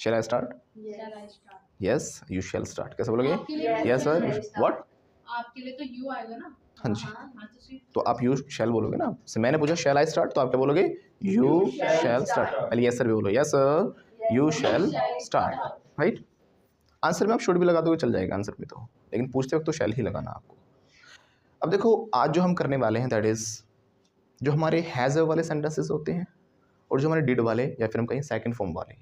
Shell I start? Yes you shall start. कैसे बोलोगे? Yes sir. What? आपके लिए तो यू आएगा ना। हाँ जी, हाँ तो तो आप यू शैल बोलोगे ना। मैंने पूछा शैल आई स्टार्ट, तो आप क्या बोलोगे? You shall start. पहले यस सर भी बोलो। Yes sir you shall start, right. Answer में आप शुड भी लगा दोगे चल जाएगा आंसर में तो, लेकिन पूछते वक्त तो शैल ही लगाना आपको। अब देखो आज जो हम करने वाले हैं दैट इज जो हमारे हैज़ वाले सेंटेंसेस होते हैं और जो हमारे डिड वाले या फिर हम कहीं सेकंड फॉर्म वाले,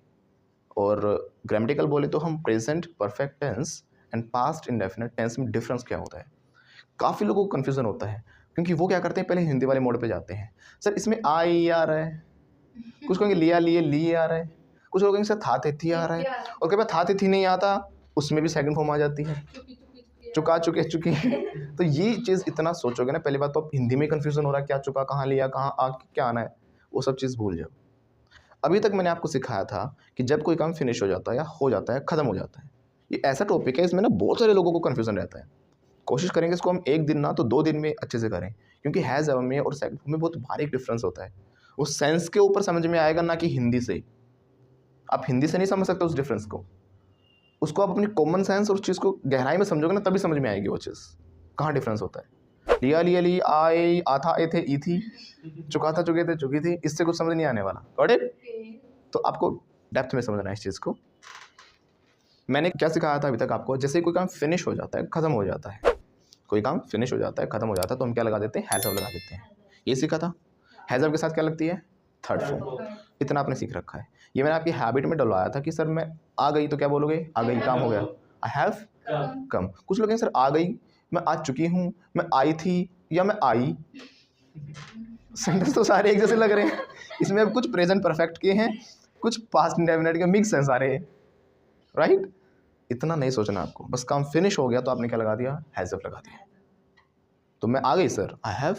और ग्रामेटिकल बोले तो हम present perfect tense and past indefinite tense में डिफरेंस क्या होता है। काफ़ी लोगों को कन्फ्यूजन होता है क्योंकि वो क्या करते हैं पहले हिंदी वाले मोड पे जाते हैं, सर इसमें आई आ रहा है, कुछ कहेंगे लिया लिए लिए आ रहा है, कुछ लोग कहेंगे सर था थे थी आ रहा है, और कई बार था थे थी नहीं आता, उसमें भी सेकंड फॉर्म आ जाती है, चुका चुके चुकी। तो ये चीज़ इतना सोचोगे ना, पहली बात तो आप हिंदी में कन्फ्यूजन हो रहा है क्या चुका कहाँ लिया कहाँ आ क्या आना है, वो सब चीज़ भूल जाओ। अभी तक मैंने आपको सिखाया था कि जब कोई काम फिनिश हो जाता है या हो जाता है ख़त्म हो जाता है, ये ऐसा टॉपिक है इसमें ना बहुत सारे लोगों को कन्फ्यूजन रहता है। कोशिश करेंगे इसको हम एक दिन ना तो 2 दिन में अच्छे से करें, क्योंकि हैज़ में और सेकंड फॉर्म में बहुत बारीक डिफरेंस होता है। वो सेंस के ऊपर समझ में आएगा ना कि हिंदी से। आप हिंदी से नहीं समझ सकते उस डिफरेंस को, उसको आप अपनी कॉमन सेंस और उस चीज़ को गहराई में समझोगे ना तभी समझ में आएगी वो चीज़ कहाँ डिफरेंस होता है। लिया लिया ली आए आथा ए थे ई थी, चुका था चुके थे चुकी थी, इससे कुछ समझ नहीं आने वाला। Got it? तो आपको डेप्थ में समझना है इस चीज़ को। मैंने क्या सिखाया था अभी तक आपको, जैसे कोई काम फिनिश हो जाता है ख़त्म हो जाता है, कोई काम फिनिश हो जाता है ख़त्म हो जाता है तो हम क्या लगा देते हैं? हैज़ ऑफ लगा देते हैं। ये सीखा था। हैज़ ऑफ के साथ क्या लगती है? Third form. इतना आपने सीख रखा है। ये मैंने आपकी हैबिट में डलवाया था कि सर मैं आ गई तो क्या बोलोगे? आ गई, काम हो गया। आई हैव कम। कुछ लोग हैं सर आ गई, मैं आ चुकी हूँ, मैं आई थी या मैं आई। सेंटेंस तो सारे एक जैसे लग रहे हैं, इसमें अब कुछ प्रेजेंट परफेक्ट के हैं, कुछ पास्ट इंडेफिनिट के, मिक्स हैं सारे, राइट। इतना नहीं सोचना आपको, बस काम फिनिश हो गया तो आपने क्या लगा दिया? हैज़ ऑफ लगा दिया। तो मैं आ गई सर, आई हैव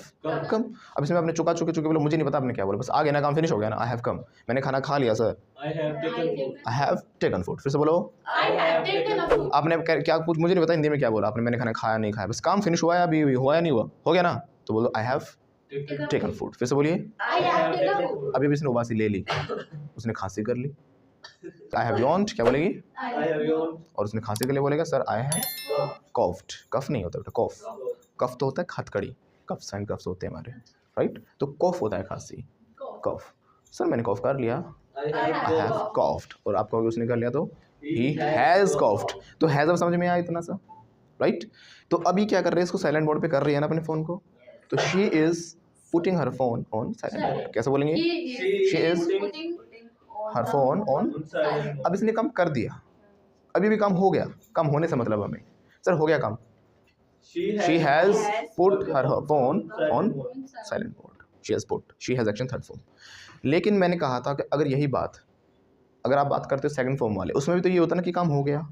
कम। अब इसमें आपने चुका चुके चुके बोलो, मुझे नहीं पता आपने क्या बोला, बस आ गया ना, काम फिनिश हो गया ना। आई हैव कम, मैंने खाना खा लिया sir. I have taken food. I have taken food. फिर से बोलो। I have taken a food. आपने क्या कुछ मुझे नहीं पता हिंदी में क्या बोला आपने, मैंने खाना खाया नहीं खाया, बस काम फिनिश हुआ है अभी हुआ या नहीं हुआ, हो गया ना, तो बोलो आई हैव टेकन फूड। फिर से बोलिए। I have taken a food. अभी इसने उबासी ले ली, उसने खांसी कर ली। आई हैव यॉन्ड, क्या बोलेगी? I have yawned. और उसने खांसी के लिए बोलेगा सर आई हैव कॉफ्ड। कफ नहीं होता बेटा, कॉफ। कफ तो होता है हथकड़ी, कफ्स एंड कफ्स होते हैं हमारे, राइट। तो कॉफ होता है खांसी, कॉफ। सर मैंने कॉफ कर लिया, I आई have हैव कॉफ्ड। और आप कहोगे उसने कर लिया तो ही हैज़ कॉफ्ड। तो हैज़ अब समझ में आया इतना सा, राइट। तो अभी क्या कर रहे हैं, इसको साइलेंट मोड पे कर रही है ना अपने फ़ोन को, तो she is putting her phone on silent mode. कैसे बोलेंगे? She is putting her phone on. on silent mode. अब इसने काम कर दिया, अभी भी काम हो गया, काम होने से मतलब हमें सर हो गया काम। She has put her phone on silent mode. She has put, she has action third form. लेकिन मैंने कहा था कि अगर यही बात अगर आप बात करते हो सेकंड फॉर्म वाले, उसमें भी तो ये होता है ना कि काम हो गया।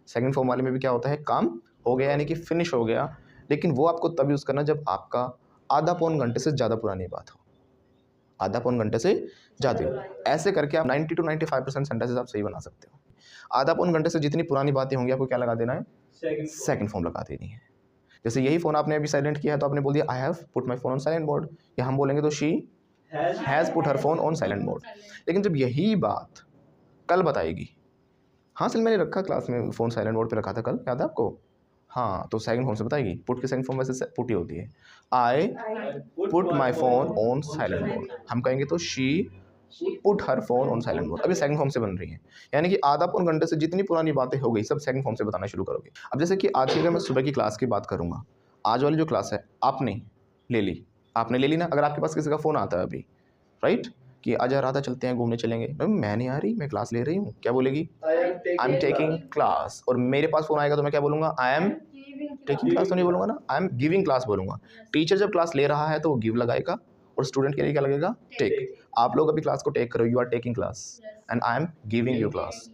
सेकंड फॉर्म वाले में भी क्या होता है? काम हो गया यानी कि फिनिश हो गया। लेकिन वो आपको तब यूज़ करना जब आपका आधा पौन घंटे से ज़्यादा पुरानी बात हो, आधा पौन घंटे से ज़्यादा। ऐसे करके आप 90 to 95% सेंटेंसेस आप सही बना सकते हो। आधा पौन घंटे से जितनी पुरानी बातें होंगी आपको क्या लगा देना है? सेकंड फॉर्म लगा देनी है। जैसे यही फ़ोन आपने अभी साइलेंट किया है तो आपने बोल दिया I have put my phone on silent mode, या हम बोलेंगे तो she has put her phone on silent mode. लेकिन जब यही बात कल बताएगी, हाँ सर मैंने रखा क्लास में फ़ोन साइलेंट मोड पे रखा था कल, याद है आपको? हाँ, तो सेकंड फॉर्म से बताएगी। पुट की सेकंड फॉर्म वैसे पुट ही होती है। I put my phone on silent mode, हम कहेंगे तो she put her phone on silent mode. अभी सेकंड फॉर्म से बन रही है, यानी कि आधा पौन घंटे से जितनी पुरानी बातें हो गई सब सेकंड फॉर्म से बताना शुरू करोगे। अब जैसे कि आज की अगर मैं सुबह की क्लास की बात करूँगा, आज वाली जो क्लास है आपने ले ली, आपने ले ली ना। अगर आपके पास किसी का फ़ोन आता है अभी, राइट, कि आज रात चलते हैं घूमने चलेंगे, मैं नहीं आ रही, मैं क्लास ले रही हूँ, क्या बोलेगी? I am taking class. और मेरे पास फ़ोन आएगा तो मैं क्या बोलूँगा? आई एम टेकिंग क्लास तो नहीं बोलूँगा ना, आई एम गिविंग क्लास बोलूँगा। टीचर जब क्लास ले रहा है तो वो गिव लगाएगा और स्टूडेंट के लिए क्या लगेगा? टेक। आप लोग अभी क्लास को टेक करो, you are taking class and I am giving you class.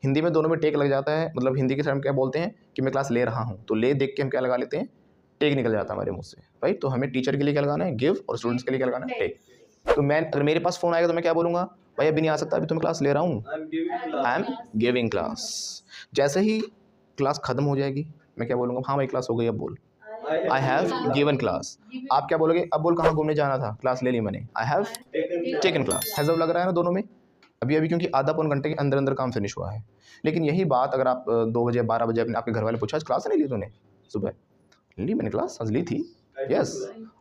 Hindi में दोनों में टेक लग जाता है, मतलब हिंदी के टर्म क्या बोलते हैं कि मैं क्लास ले रहा हूँ, तो ले देख के हम क्या लगा लेते हैं? टेक निकल जाता है हमारे मुँह से, राइट। तो हमें टीचर के लिए क्या लगाना है? गिव, और स्टूडेंट्स के लिए क्या लगाना है? टेक। तो मैं अगर मेरे पास फ़ोन आएगा तो मैं क्या बोलूँगा? भाई अभी नहीं आ सकता, अभी तो मैं क्लास ले रहा हूँ, आई एम गिविंग क्लास। जैसे ही क्लास ख़त्म हो जाएगी मैं क्या बोलूँगा? हाँ भाई क्लास हो गई, अब बोल आई हैव गिवन क्लास। आप क्या बोलोगे? अब बोल कहाँ घूमने जाना था, क्लास ले ली मैंने, आई have taken class. Has of लग रहा है ना दोनों में, अभी अभी, क्योंकि आधा पौन घंटे के अंदर अंदर काम फिनिश हुआ है। लेकिन यही बात अगर आप 2 बजे 12 बजे अपने आपके घर वाले पूछा आज क्लास नहीं ली तूने सुबह, ली मैंने क्लास आज ली थी, यस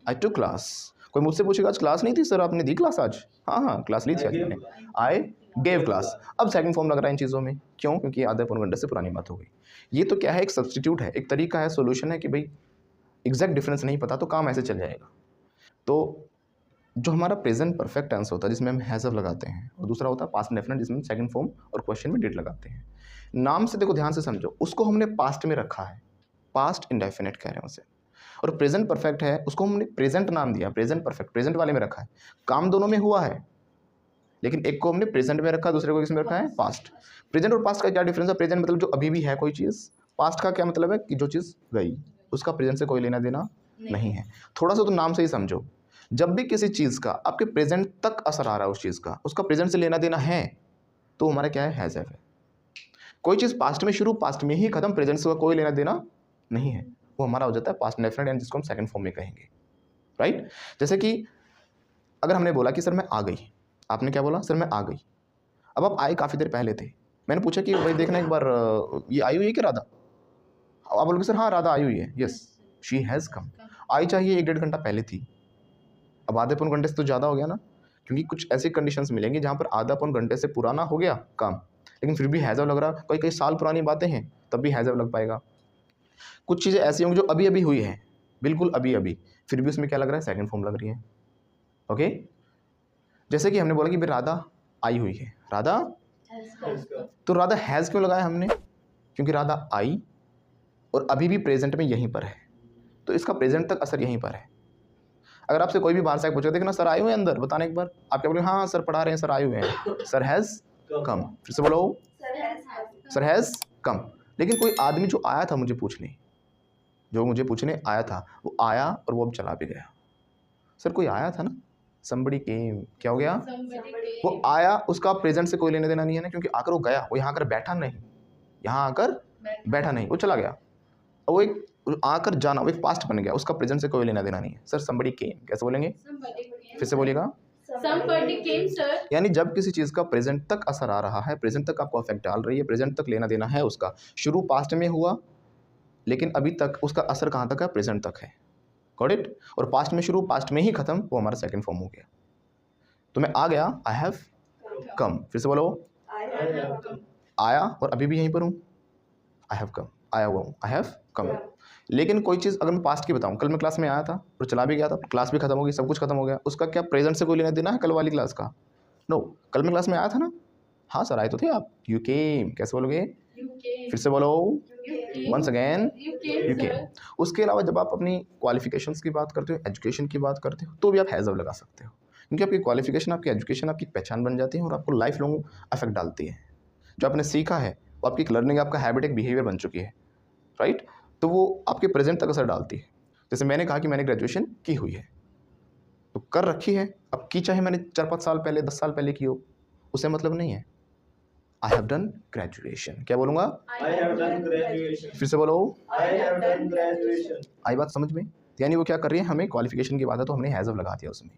आई टू क्लास। कोई मुझसे पूछेगा आज क्लास नहीं थी सर आपने दी क्लास आज, हाँ क्लास ली थी आज मैंने, आई गेव क्लास। अब सेकंड फॉर्म लग रहा है इन चीज़ों में, क्यों? क्योंकि आधे पौन घंटे से पुरानी बात हो गई। ये तो क्या है, एक सब्सटीट्यूट है, एक तरीका है, सोल्यूशन है कि भाई एग्जैक्ट डिफरेंस नहीं पता तो काम ऐसे चल जाएगा। तो जो हमारा प्रेजेंट परफेक्ट टेंस होता है जिसमें हम हैज़ ऑफ लगाते हैं, और दूसरा होता है पास्ट इंडेफिनिट जिसमें सेकंड फॉर्म और क्वेश्चन में डिड लगाते हैं। नाम से देखो, ध्यान से समझो, उसको हमने पास्ट में रखा है, पास्ट इंडेफिनिट कह रहे हैं उसे, और प्रेजेंट परफेक्ट है उसको हमने प्रेजेंट नाम दिया, प्रेजेंट परफेक्ट प्रेजेंट वाले में रखा है। काम दोनों में हुआ है, लेकिन एक को हमने प्रेजेंट में रखा, दूसरे को किसमें रखा है, पास्ट। प्रेजेंट और पास्ट का क्या डिफरेंस है? प्रेजेंट मतलब जो अभी भी है कोई चीज़, पास्ट का क्या मतलब है कि जो चीज़ गई, उसका प्रेजेंट से कोई लेना देना नहीं है। थोड़ा सा तो नाम से ही समझो, जब भी किसी चीज़ का आपके प्रेजेंट तक असर आ रहा है उस चीज़ का, उसका प्रेजेंट से लेना देना है, तो हमारा क्या है, हैज़ है। कोई चीज़ पास्ट में शुरू पास्ट में ही खत्म, प्रेजेंट से कोई लेना देना नहीं है, वो हमारा हो जाता है पास्ट इंडेफिनिट एंड जिसको हम सेकंड फॉर्म में कहेंगे, राइट। जैसे कि अगर हमने बोला कि सर मैं आ गई, आपने क्या बोला, सर मैं आ गई। अब आप आए काफ़ी देर पहले थे, मैंने पूछा कि भाई देखना एक बार ये आई हुई है कि राधा, आप बोलोगे सर हाँ राधा आई हुई है, यस शी हैज़ कम। आई चाहिए 1-1.5 घंटा पहले थी, अब आधे पौन घंटे से तो ज़्यादा हो गया ना, क्योंकि कुछ ऐसी कंडीशंस मिलेंगी जहाँ पर आधा पौन घंटे से पुराना हो गया काम, लेकिन फिर भी हैज़ लग रहा। कई कई साल पुरानी बातें हैं तब भी हैज़ लग पाएगा। कुछ चीज़ें ऐसी होंगी जो अभी अभी हुई हैं, बिल्कुल अभी अभी, फिर भी उसमें क्या लग रहा है, सेकंड फॉर्म लग रही है, ओके। जैसे कि हमने बोला कि भाई राधा आई हुई है, राधा, तो राधा हैज़ क्यों लगाया हमने, क्योंकि राधा आई और अभी भी प्रेजेंट में यहीं पर है, तो इसका प्रेजेंट तक असर यहीं पर है। अगर आपसे कोई भी बाहर से पूछे देखना सर आए हुए हैं अंदर, बताना एक बार, आप क्या बोलोगे, हाँ सर पढ़ा रहे हैं, सर आए हुए हैं, सर हैज़ कम। फिर से बोलो, सर हैज़ कम। लेकिन कोई आदमी जो आया था मुझे पूछने, जो मुझे पूछने आया था, वो आया और वो अब चला भी गया। सर कोई आया था ना, somebody came, क्या हो गया, वो आया, उसका प्रेजेंट से कोई लेने देना नहीं है ना, क्योंकि आकर वो गया, वो यहाँ आकर बैठा नहीं, यहाँ आकर बैठा नहीं, वो चला गया। वो एक आकर जाना, वो एक पास्ट बन गया, उसका प्रेजेंट से कोई लेना देना नहीं है। सर somebody came कैसे बोलेंगे, फिर से बोलिएगा, somebody came sir। यानी जब किसी चीज़ का प्रेजेंट तक असर आ रहा है, प्रेजेंट तक आपको अफेक्ट डाल रही है, प्रेजेंट तक लेना देना है उसका, शुरू पास्ट में हुआ लेकिन अभी तक उसका असर कहाँ तक है, प्रेजेंट तक है, गॉट इट। और पास्ट में शुरू पास्ट में ही खत्म, वो हमारा सेकंड फॉर्म हो गया। तो मैं आ गया, आई हैव कम, फिर से बोलो, आया और अभी भी यहीं पर हूँ, आई हैव कम, आया हुआ हूँ, आई हैव कम। लेकिन कोई चीज़ अगर मैं पास्ट की बताऊँ, कल मैं क्लास में आया था और चला भी गया था, क्लास भी खत्म हो गई, सब कुछ खत्म हो गया, उसका क्या प्रेजेंट से कोई लेना देना है कल वाली क्लास का? नो, कल मैं क्लास में आया था ना, हाँ सर आए तो थे आप, यू केम, कैसे बोलोगे, फिर से बोलो, वंस अगेन यू केम। उसके अलावा जब आप अपनी क्वालिफिकेशंस की बात करते हो, एजुकेशन की बात करते हो, तो भी आप हैज़ ऑफ लगा सकते हो, क्योंकि आपकी क्वालिफिकेशन, आपकी एजुकेशन आपकी पहचान बन जाती है और आपको लाइफ लॉन्ग अफेक्ट डालती है। जो आपने सीखा है वो आपकी एक लर्निंग, आपका हैबिट, एक बिहेवियर बन चुकी है, राइट। तो वो आपके प्रेजेंट तक असर डालती है। जैसे मैंने कहा कि मैंने ग्रेजुएशन की हुई है, तो कर रखी है, अब की चाहे मैंने 4-5 साल पहले 10 साल पहले की हो, उससे मतलब नहीं है। आई हैव डन ग्रेजुएशन, क्या बोलूँगा, I have done graduation. फिर से बोलो, I have done graduation. आई बात समझ में। यानी वो क्या कर रही है, हमें क्वालिफिकेशन की बात है तो हमने हैज़ ऑफ लगा दिया उसमें।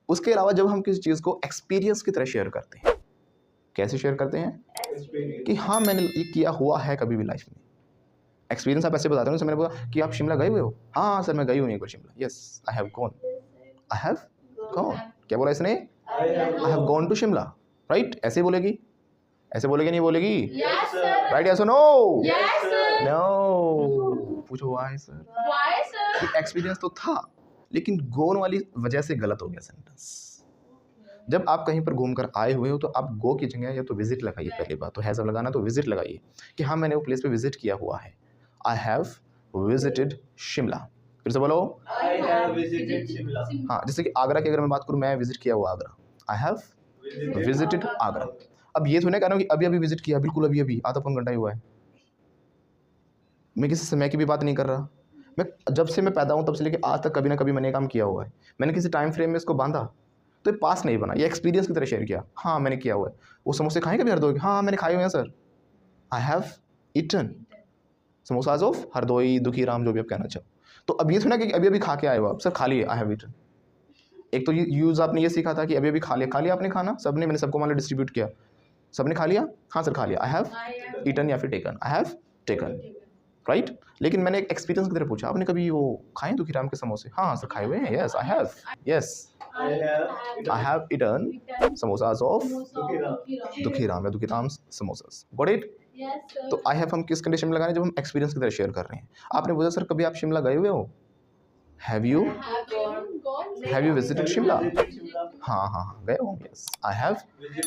उसके अलावा जब हम किसी चीज़ को एक्सपीरियंस की तरह शेयर करते हैं, कैसे शेयर करते हैं, Experience. कि हाँ मैंने ये किया हुआ है कभी भी लाइफ में। एक्सपीरियंस आप ऐसे बताते हो, जैसे मैंने बोला कि आप शिमला गए हुए हो, हाँ सर मैं गई हुई हूँ Shimla, yes I have gone, I have gone. क्या बोला इसने, I I have gone to Shimla, right. ऐसे बोलेगी, ऐसे बोलेगी नहीं बोलेगी, Yes sir। राइट, यस और नो, Yes sir। नो। पूछो why sir, Why sir? Experience तो था लेकिन गोन वाली वजह से गलत हो गया सेंटेंस। जब आप कहीं पर घूमकर आए हुए हो तो आप गो की जगह या तो विजिट लगाइए, पहली बात तो हैज़ ऑफ लगाना, तो विजिट लगाइए कि हाँ मैंने वो प्लेस पे विजिट किया हुआ है, आई हैव विजिटेड शिमला। फिर से बोलो, I have visited Shimla. हाँ, जैसे कि आगरा की अगर मैं बात करूँ, मैं विजिट किया हुआ Agra, I have visited Agra. अब ये तो नहीं कह रहा हूँ कि अभी अभी विजिट किया, बिल्कुल अभी अभी, आधा पौन घंटा ही हुआ है। मैं किसी समय की भी बात नहीं कर रहा, मैं जब से मैं पैदा हूँ तब से लेकर आज तक कभी ना कभी मैंने काम किया हुआ है, मैंने किसी टाइम फ्रेम में इसको बांधा, तो ये पास नहीं बना, ये एक्सपीरियंस की तरह शेयर किया, हाँ मैंने किया हुआ है। वो समोसे खाए कभी हरदोई, हाँ मैंने खाए हुए हैं sir, I have eaten samosas of Hardoi, Dukhi Ram, जो भी आप कहना चाहो। तो अब ये थोड़ा कि अभी अभी खा के आए हो आप, सर खा लिए, आई हैव ईटन, एक तो यूज़ आपने ये सीखा था कि अभी अभी खा लिया आपने खाना, सबने, मैंने सबको मान लो डिस्ट्रीब्यूट किया, सबने खा लिया, हाँ सर खा लिया, I have I have eaten या फिर taken, I have taken, right. लेकिन मैंने एक एक्सपीरियंस की तरह पूछा, आपने कभी वो खाए दुखीराम के समोसे? हाँ सर खाए हुए हैं, yes I have, yes I have eaten samosas of Dukhiram या Dukhiram samosas, got it. Yes, sir. तो आई हैव हम किस कंडीशन में लगा रहे हैं? जब हम एक्सपीरियंस की तरह शेयर कर रहे हैं। आपने पूछा सर कभी आप शिमला गए हुए हो? Have you Have you visited Shimla? हाँ गए हो, yes I have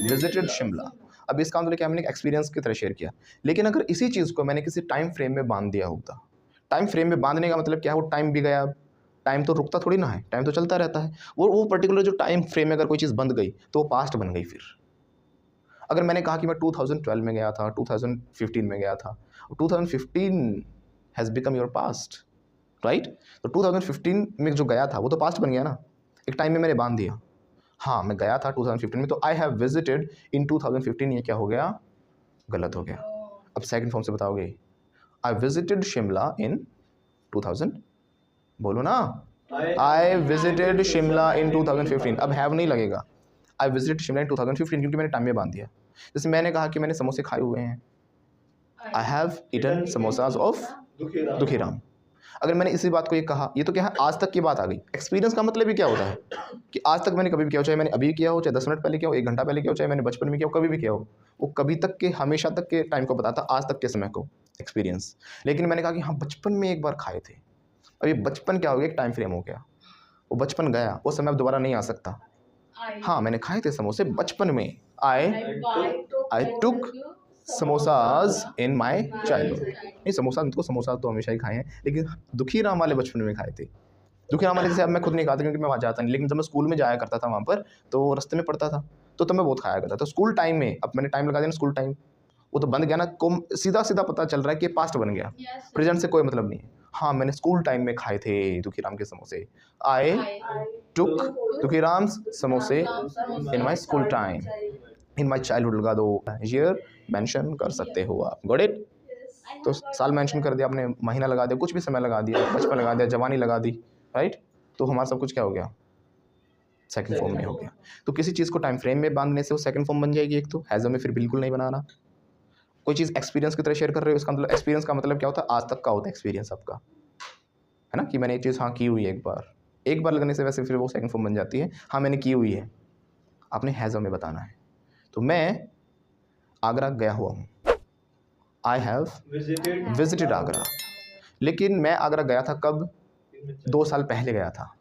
visited Shimla. अब इसका मतलब क्या, मैंने एक एक्सपीरियंस की तरह शेयर किया। लेकिन अगर इसी चीज़ को मैंने किसी टाइम फ्रेम में बांध दिया होता, टाइम फ्रेम में बांधने का मतलब क्या है, वो टाइम भी गया, टाइम तो रुकता थोड़ी ना है, टाइम तो चलता रहता है। वो पर्टिकुलर जो टाइम फ्रेम में अगर कोई चीज़ बंध गई तो वो पास्ट बन गई। फिर अगर मैंने कहा कि मैं 2012 में गया था, 2015 में गया था, 2015 has become your past, right. तो 2015 में जो गया था वो तो पास्ट बन गया ना, एक टाइम में मैंने बांध दिया। हाँ मैं गया था 2015 में, तो आई हैव विजिटेड इन 2015, ये क्या हो गया, गलत हो गया। अब सेकंड फॉर्म से बताओगे, आई विजिटेड शिमला इन 2000, बोलो ना, आई विजिटेड शिमला इन 2015। अब हैव नहीं लगेगा, आई विजिटेड शिमला इन 2015, क्योंकि मैंने टाइम में बांध दिया। जैसे मैंने कहा कि मैंने समोसे खाए हुए हैं, I have eaten samosas of Dukhiram. अगर मैंने इसी बात को ये कहा, ये तो क्या है, आज तक की बात आ गई। एक्सपीरियंस का मतलब ही क्या होता है कि आज तक मैंने कभी भी किया हो, चाहे मैंने अभी किया हो, चाहे 10 मिनट पहले किया हो, 1 घंटा पहले किया हो, चाहे मैंने बचपन में किया हो, कभी भी किया हो, वो कभी तक के, हमेशा तक के टाइम को बताता, आज तक के समय को, एक्सपीरियंस। लेकिन मैंने कहा कि हाँ बचपन में एक बार खाए थे, अब ये बचपन क्या हो गया, एक टाइम फ्रेम हो गया, वो बचपन गया, वो समय अब दोबारा नहीं आ सकता। हाँ मैंने खाए थे समोसे बचपन में, आई टुक समोसाज इन माई चाइल्डहुड। नहीं समोसा तो हमेशा ही खाए हैं, लेकिन दुखीराम वाले बचपन में खाए थे। दुखीराम वाले जैसे अब मैं खुद नहीं खाता क्योंकि मैं वहाँ जाता नहीं, लेकिन जब मैं स्कूल में जाया करता था वहाँ पर, तो रास्ते में पढ़ता था, तो मैं बहुत खाया करता था। तो स्कूल टाइम में, अब मैंने टाइम लगा दिया ना, स्कूल टाइम वो तो बन गया ना, सीधा पता चल रहा है कि पास्ट बन गया, प्रेजेंट से कोई मतलब नहीं है। हाँ मैंने स्कूल टाइम में खाए थे दुखीराम के समोसे, आई टुक दुखीराम समोसे in my school time, in my childhood लगा दो, ईयर मेंशन कर सकते हो आप, गॉट इट। तो साल मेंशन कर दिया आपने, महीना लगा दिया, कुछ भी समय लगा दिया, बचपन लगा दिया, जवानी लगा दी, राइट। तो हमारा सब कुछ क्या हो गया, सेकंड फॉर्म में हो गया। तो किसी चीज़ को टाइम फ्रेम में बांधने से वो सेकंड फॉर्म बन जाएगी। एक तो हैज़ में फिर बिल्कुल नहीं बनाना। कोई चीज़ एक्सपीरियंस की तरह शेयर कर रहे हो, इसका मतलब एक्सपीरियंस का मतलब क्या होता है, आज तक का होता है एक्सपीरियंस आपका, है ना, कि मैंने एक चीज़ हाँ की हुई है, एक बार लगने से वैसे फिर वो सेकंड फॉर्म बन जाती है। हाँ मैंने की हुई है, आपने हैज़ में बताना है। तो मैं आगरा गया हुआ हूँ, आई हैव विजिटेड आगरा। लेकिन मैं आगरा गया था कब, 2 साल पहले गया था,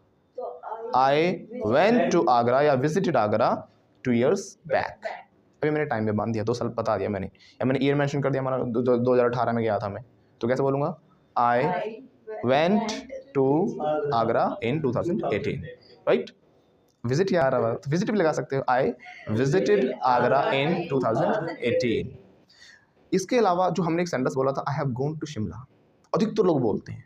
आई वेंट टू आगरा या विजिटेड आगरा 2 years बैक। अभी मैंने टाइम में बांध दिया, 2 साल बता दिया मैंने, या मैंने ईयर मेंशन कर दिया, हमारा 2018 में गया था मैं, तो कैसे बोलूँगा, I went to Agra in 2018, right. Visit या विजिट भी लगा सकते हो, आई विजिटेड आगरा इन 2018। इसके अलावा जो हमने एक सेंटेंस बोला था, I have gone to Shimla, अधिकतर लोग बोलते हैं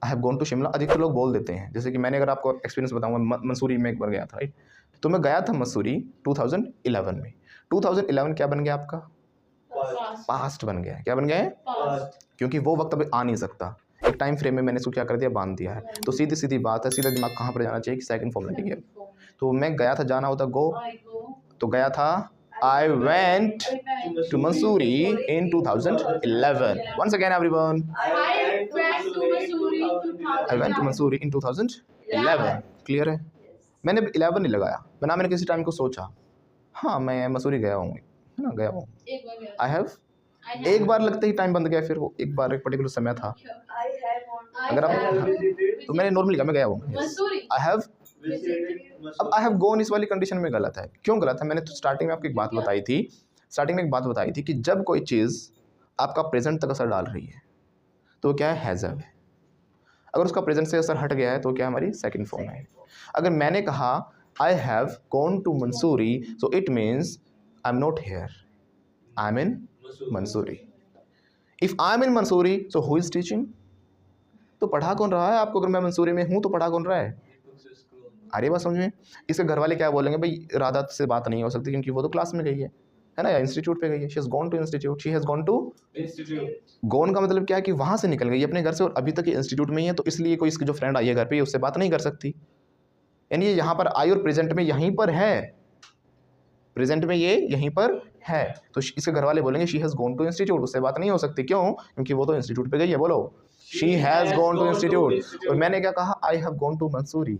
I have gone to Shimla, अधिकतर लोग बोल देते हैं। जैसे कि मैंने अगर आपको एक्सपीरियंस बताऊंगा, मसूरी में एक बार गया था, राइट। तो मैं गया था मसूरी 2011 में। 2011 क्या बन गया आपका, पास्ट बन गया। क्या बन गया है, क्योंकि वो वक्त अभी आ नहीं सकता, एक टाइम फ्रेम में मैंने इसको क्या कर दिया, बांध दिया है। तो सीधी बात है, सीधा दिमाग कहाँ पर जाना चाहिए कि सेकंड फॉर्म लगेगी। तो मैं गया था, जाना होता गो, तो गया था, I went to Mussoorie in 2011। Once again everyone, I went to Mussoorie in 2011। Clear है, मैंने 11 नहीं लगाया, बना मैंने किसी टाइम को सोचा, हाँ मैं मसूरी गया हूँ, है ना, गया हूँ। आई हैव एक बार लगते ही टाइम बंद गया, फिर वो एक बार एक पर्टिकुलर समय था। अगर आप तो मैंने नॉर्मली कहा मैं गया हूँ, आई हैव। अब आई हैव गॉन इस वाली कंडीशन में गलत है। क्यों गलत है, मैंने तो स्टार्टिंग में आपको एक बात बताई थी कि जब कोई चीज़ आपका प्रेजेंट तक असर डाल रही है तो क्या है, हैज़ है। अगर उसका प्रेजेंट से असर हट गया है तो क्या हमारी सेकंड फॉर्म है। अगर मैंने कहा I have gone to Mussoorie, so it means I am not here, I am in Mussoorie. If I am in Mussoorie, so who is teaching, तो पढ़ा कौन रहा है आपको। अगर मैं मंसूरी में हूँ तो पढ़ा कौन रहा है, अरे बात समझ में। इसके घर वाले क्या बोलेंगे, भाई राधा से बात नहीं हो सकती क्योंकि वो तो क्लास में गई है ना, या इंस्टीट्यूट पे गई है, she has gone to institute, she has gone to institute. Gone का मतलब क्या है कि वहाँ से निकल गई अपने घर से और अभी तक ये इंस्टीट्यूट में ही है, तो इसलिए कोई इसकी जो फ्रेंड आई है घर पे उससे बात नहीं कर सकती, यानी ये यहाँ पर आई और प्रेजेंट में यहीं पर है, प्रेजेंट में ये यहीं पर है, तो इसके घर वाले बोलेंगे she has gone to institute. उससे बात नहीं हो सकती, क्यों? क्योंकि वो तो इंस्टीट्यूट पे गई है। बोलो she has gone to institute. और मैंने क्या कहा? I have gone to Mussoorie.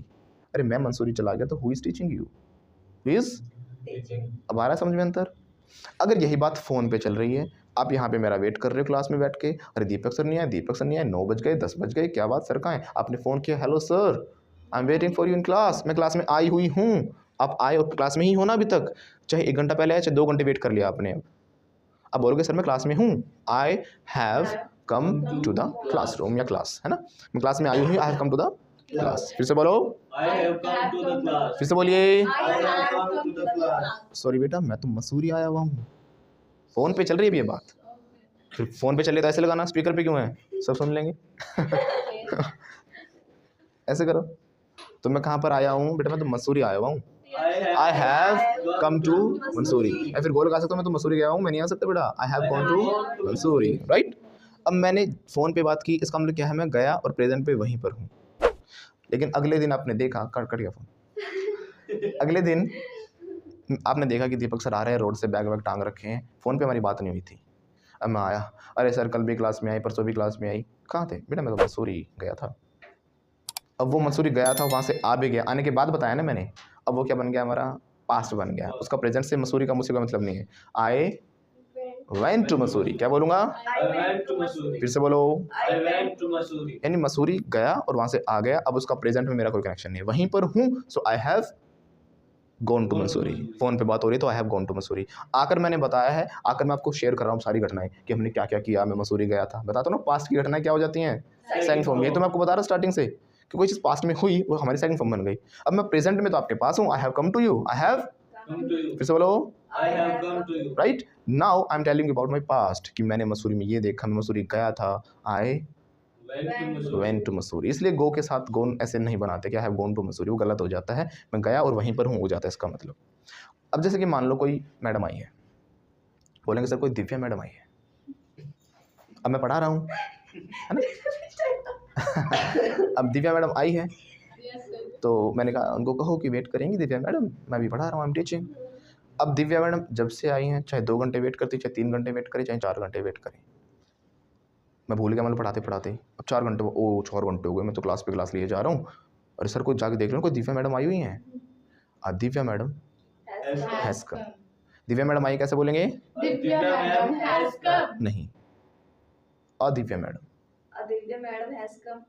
अरे मैं मंसूरी चला गया, तो who is teaching you? Please, अब आ रहा है समझ में अंतर? अगर यही बात फ़ोन पे चल रही है, आप यहाँ पे मेरा वेट कर रहे हो क्लास में बैठ के, अरे दीपक सर नहीं आए, दीपक सर नहीं आए, 9 बज गए, 10 बज गए, क्या बात सर कहाँ हैं? आपने फ़ोन किया, hello sir I am waiting for you in class, मैं क्लास में आई हुई हूँ। आप आए और क्लास में ही हो ना अभी तक, चाहे 1 घंटा पहले आए, चाहे 2 घंटे वेट कर लिया आपने। अब बोलोगे सर मैं क्लास में हूँ, I have come to the classroom या क्लास, है ना, मैं क्लास में आई हुई, I have come to the class. फिर से बोलो, I have come to the class. फिर से बोलिए। I have come to the class. Sorry बेटा, मैं तो मसूरी आया हुआ हूँ। फ़ोन पे चल रही है अभी ये बात, फिर फ़ोन पे चल रही तो ऐसे लगाना, स्पीकर पे क्यों है, सब सुन लेंगे। ऐसे करो, तो मैं कहाँ पर आया हूँ बेटा? मैं तो मसूरी आया हुआ हूँ। I have come to Mussoorie. या फिर गोल लगा सकता हूँ, मैं तो मसूरी गया हूँ, मैं नहीं आ सकता बेटा, I have gone to Mussoorie, right. अब मैंने फ़ोन पे बात की, इसका मतलब क्या है? मैं गया और प्रेजेंट पे वहीं पर हूँ। लेकिन अगले दिन आपने देखा, कट गया फ़ोन। अगले दिन आपने देखा कि दीपक सर आ रहे हैं, रोड से बैग वैग टांग रखे हैं, फ़ोन पे हमारी बात नहीं हुई थी। अब मैं आया, अरे सर कल भी क्लास में आई, परसों भी क्लास में आई, कहाँ थे बेटा? मैं तो मसूरी गया था। अब वो मसूरी गया था, वहाँ से आ भी गया, आने के बाद बताया ना मैंने। अब वो क्या बन गया? हमारा पास्ट बन गया, उसका प्रेजेंट से मसूरी का मुझसे कोई मतलब नहीं है। I went to Mussoorie. क्या बोलूँगा? I went to Missouri. फिर से बोलो। I went to Missouri. यानी मसूरी गया और वहाँ से आ गया, अब उसका प्रेजेंट में मेरा कोई कनेक्शन नहीं है, वहीं पर हूँ, so I have gone to Mussoorie. Phone पे बात हो रही है तो I have gone to Mussoorie. आकर मैंने बताया है, आकर मैं आपको शेयर कर रहा हूँ सारी घटनाएं कि हमने क्या क्या किया, मैं मसूरी गया था। बताता हूँ ना, पास्ट की घटनाएं क्या हो जाती हैं? Second form. ये तो मैं आपको बता रहा स्टार्टिंग से कि कोई चीज़ पास्ट में हुई वो हमारी सेकंड फॉर्म बन गई। अब मैं प्रेजेंट में तो आपके पास हूँ, I have come to you, I have Come to you. फिर से बोलो, I have come to you. Right. Now I am telling about my past कि मैंने मसूरी में ये देखा, मैं मसूरी गया था, I Went to Missouri. Went to Mussoorie. इसलिए गो के साथ गोन ऐसे नहीं बनाते कि I have gone to Mussoorie, वो गलत हो जाता है। मैं गया और वहीं पर हूँ हो जाता है इसका मतलब। अब जैसे कि मान लो कोई मैडम आई है, बोलेंगे सर कोई दिव्या मैडम आई है, अब मैं पढ़ा रहा हूँ, है ना। अब दिव्या मैडम आई है, Yes, sir. तो मैंने कहा उनको कहो कि वेट करेंगी दिव्या मैडम, मैं भी पढ़ा रहा हूँ, आई एम टीचिंग। अब दिव्या मैडम जब से आई हैं, चाहे 2 घंटे वेट करती, चाहे 3 घंटे वेट करें, चाहे 4 घंटे वेट करें, मैं भूल गया मतलब पढ़ाते पढ़ाते, अब 4 घंटे, ओ 4 घंटे हो गए, मैं तो क्लास पे क्लास लिए जा रहा हूँ। अरे सर कोई जाके देख लो, कोई दिव्या मैडम आई हुई हैं। Divya madam has come. Divya madam आई कैसे बोलेंगे? Divya madam has come. नहीं, Adivya madam. Aditya madam has come.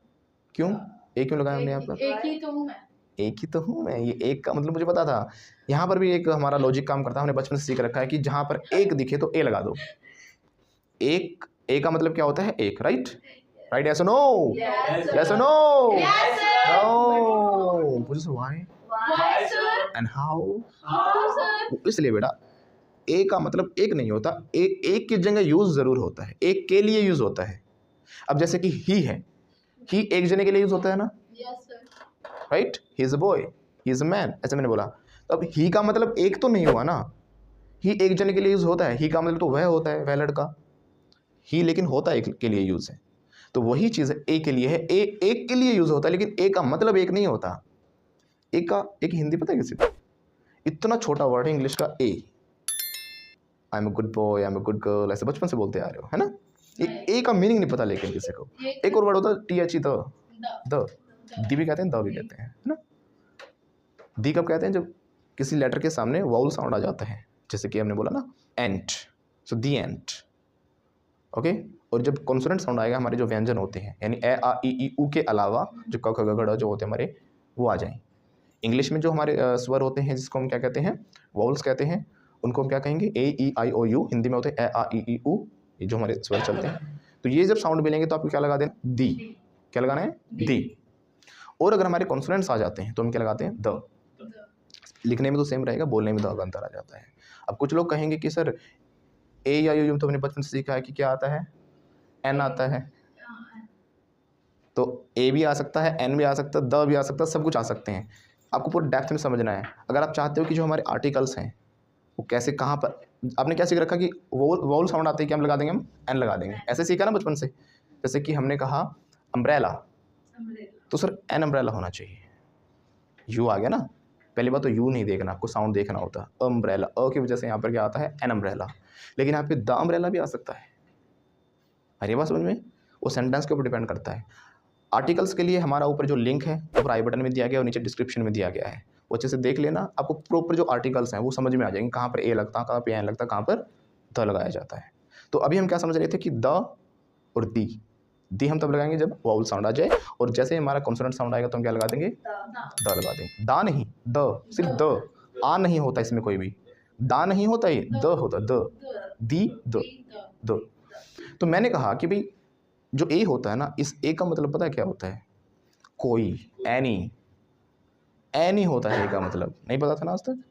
क्यों? एक क्यों लगाया हमने यहाँ पर? एक ही तो हूँ मैं। एक ही तो हूँ मैं, ये एक का मतलब मुझे पता था। यहाँ पर भी एक हमारा लॉजिक काम करता है, हमने बचपन से सीख रखा है कि जहाँ पर एक दिखे तो ए लगा दो। एक, ए का मतलब क्या होता है? एक, राइट? राइट, यस और नो? Yes. यस और नो? Yes, sir. नो। पूछो sir why Why, sir? And how? How, sir? इसलिए बेटा, ए का मतलब एक नहीं होता, एक की जगह यूज जरूर होता है, एक के लिए यूज होता है। अब जैसे कि ही है, ही एक जने के लिए यूज होता है ना, Yes, sir. Right? He is a boy, he is a man, ऐसे मैंने बोला। तो अब ही का मतलब एक तो नहीं हुआ ना, ही एक जने के लिए यूज होता है, ही का मतलब तो वह होता है, वह लड़का, ही लेकिन होता है एक के लिए यूज है, तो वही चीज़ ए के लिए है। ए एक के लिए यूज होता है, लेकिन ए का मतलब एक नहीं होता। एक का एक हिंदी पता है किसी को? इतना छोटा वर्ड है इंग्लिश का, A. I am a good boy, I am a good girl, ऐसे बचपन से बोलते आ रहे हो, है ना। ए का मीनिंग नहीं पता लेकिन किसी को। एक और वर्ड होता है टी एच ई, द, दी भी कहते हैं, द भी कहते हैं, है ना। दी कब कहते हैं? जब किसी लेटर के सामने वाउल साउंड आ जाता है, जैसे कि हमने बोला ना एंट, सो दी एंट, ओके। और जब कॉन्सोनेंट साउंड आएगा, हमारे जो व्यंजन होते हैं, यानी ए आ ई ई ऊ के अलावा जो क ख ग घ जो होते हैं हमारे, वो आ जाएं। इंग्लिश में जो हमारे स्वर होते हैं, जिसको हम क्या कहते हैं? वाउल्स कहते हैं, उनको हम क्या कहेंगे? ए ई आई ओ यू। हिंदी में होते हैं ए आ ई ई ऊ, ये जो हमारे स्वर चलते हैं। तो ये जब साउंड मिलेंगे तो आपको क्या लगा देना? दी। क्या लगाना है? दी। और अगर हमारे कॉन्सोनेंट्स आ जाते हैं तो हम क्या लगाते हैं? द। लिखने में तो सेम रहेगा, बोलने में द का अंतर आ जाता है। अब कुछ लोग कहेंगे कि सर ए या यू तो हमने बचपन से सीखा है कि क्या आता है? एन आता है। तो ए भी आ सकता है, एन भी आ सकता है, द भी आ सकता है, सब कुछ आ सकते हैं। आपको पूरा डेप्थ में समझना है। अगर आप चाहते हो कि जो हमारे आर्टिकल्स हैं वो कैसे, कहाँ पर, आपने क्या सीख रखा कि वोल साउंड आते हैं कि हम लगा देंगे, हम एन लगा देंगे, ऐसे सीखा ना बचपन से। जैसे कि हमने कहा अम्ब्रेला, तो सर एन अम्ब्रेला होना चाहिए, यू आ गया ना, पहली बात तो यू नहीं देखना, आपको साउंड देखना होता है। अम्ब्रेला, अ की वजह से यहाँ पर क्या आता है, एन अम्ब्रेला, लेकिन यहाँ पे द अम्ब्रेला भी आ सकता है। अरे बात समझ में, वो सेंटेंस के ऊपर डिपेंड करता है। आर्टिकल्स के लिए हमारा ऊपर जो लिंक है ऊपर आई बटन में दिया गया और नीचे डिस्क्रिप्शन में दिया गया है, वो अच्छे से देख लेना, आपको प्रॉपर जो आर्टिकल्स हैं वो समझ में आ जाएंगे, कहाँ पर ए लगता है, कहाँ पर एन लगता है, कहाँ पर द लगाया जाता है। तो अभी हम क्या समझ रहे थे कि द और दी हम तब लगाएंगे जब वाउल साउंड आ जाए, और जैसे हमारा कॉन्सोनेंट साउंड आएगा तो हम क्या लगा देंगे, द लगा देंगे। दा नहीं, द, सिर्फ द, आ नहीं होता इसमें कोई भी, दा नहीं होता, ये द होता, द, दी, द। तो मैंने कहा कि भाई जो ए होता है ना, इस ए का मतलब पता है क्या होता है, कोई, एनी होता है ए का मतलब, नहीं पता था ना आज तक।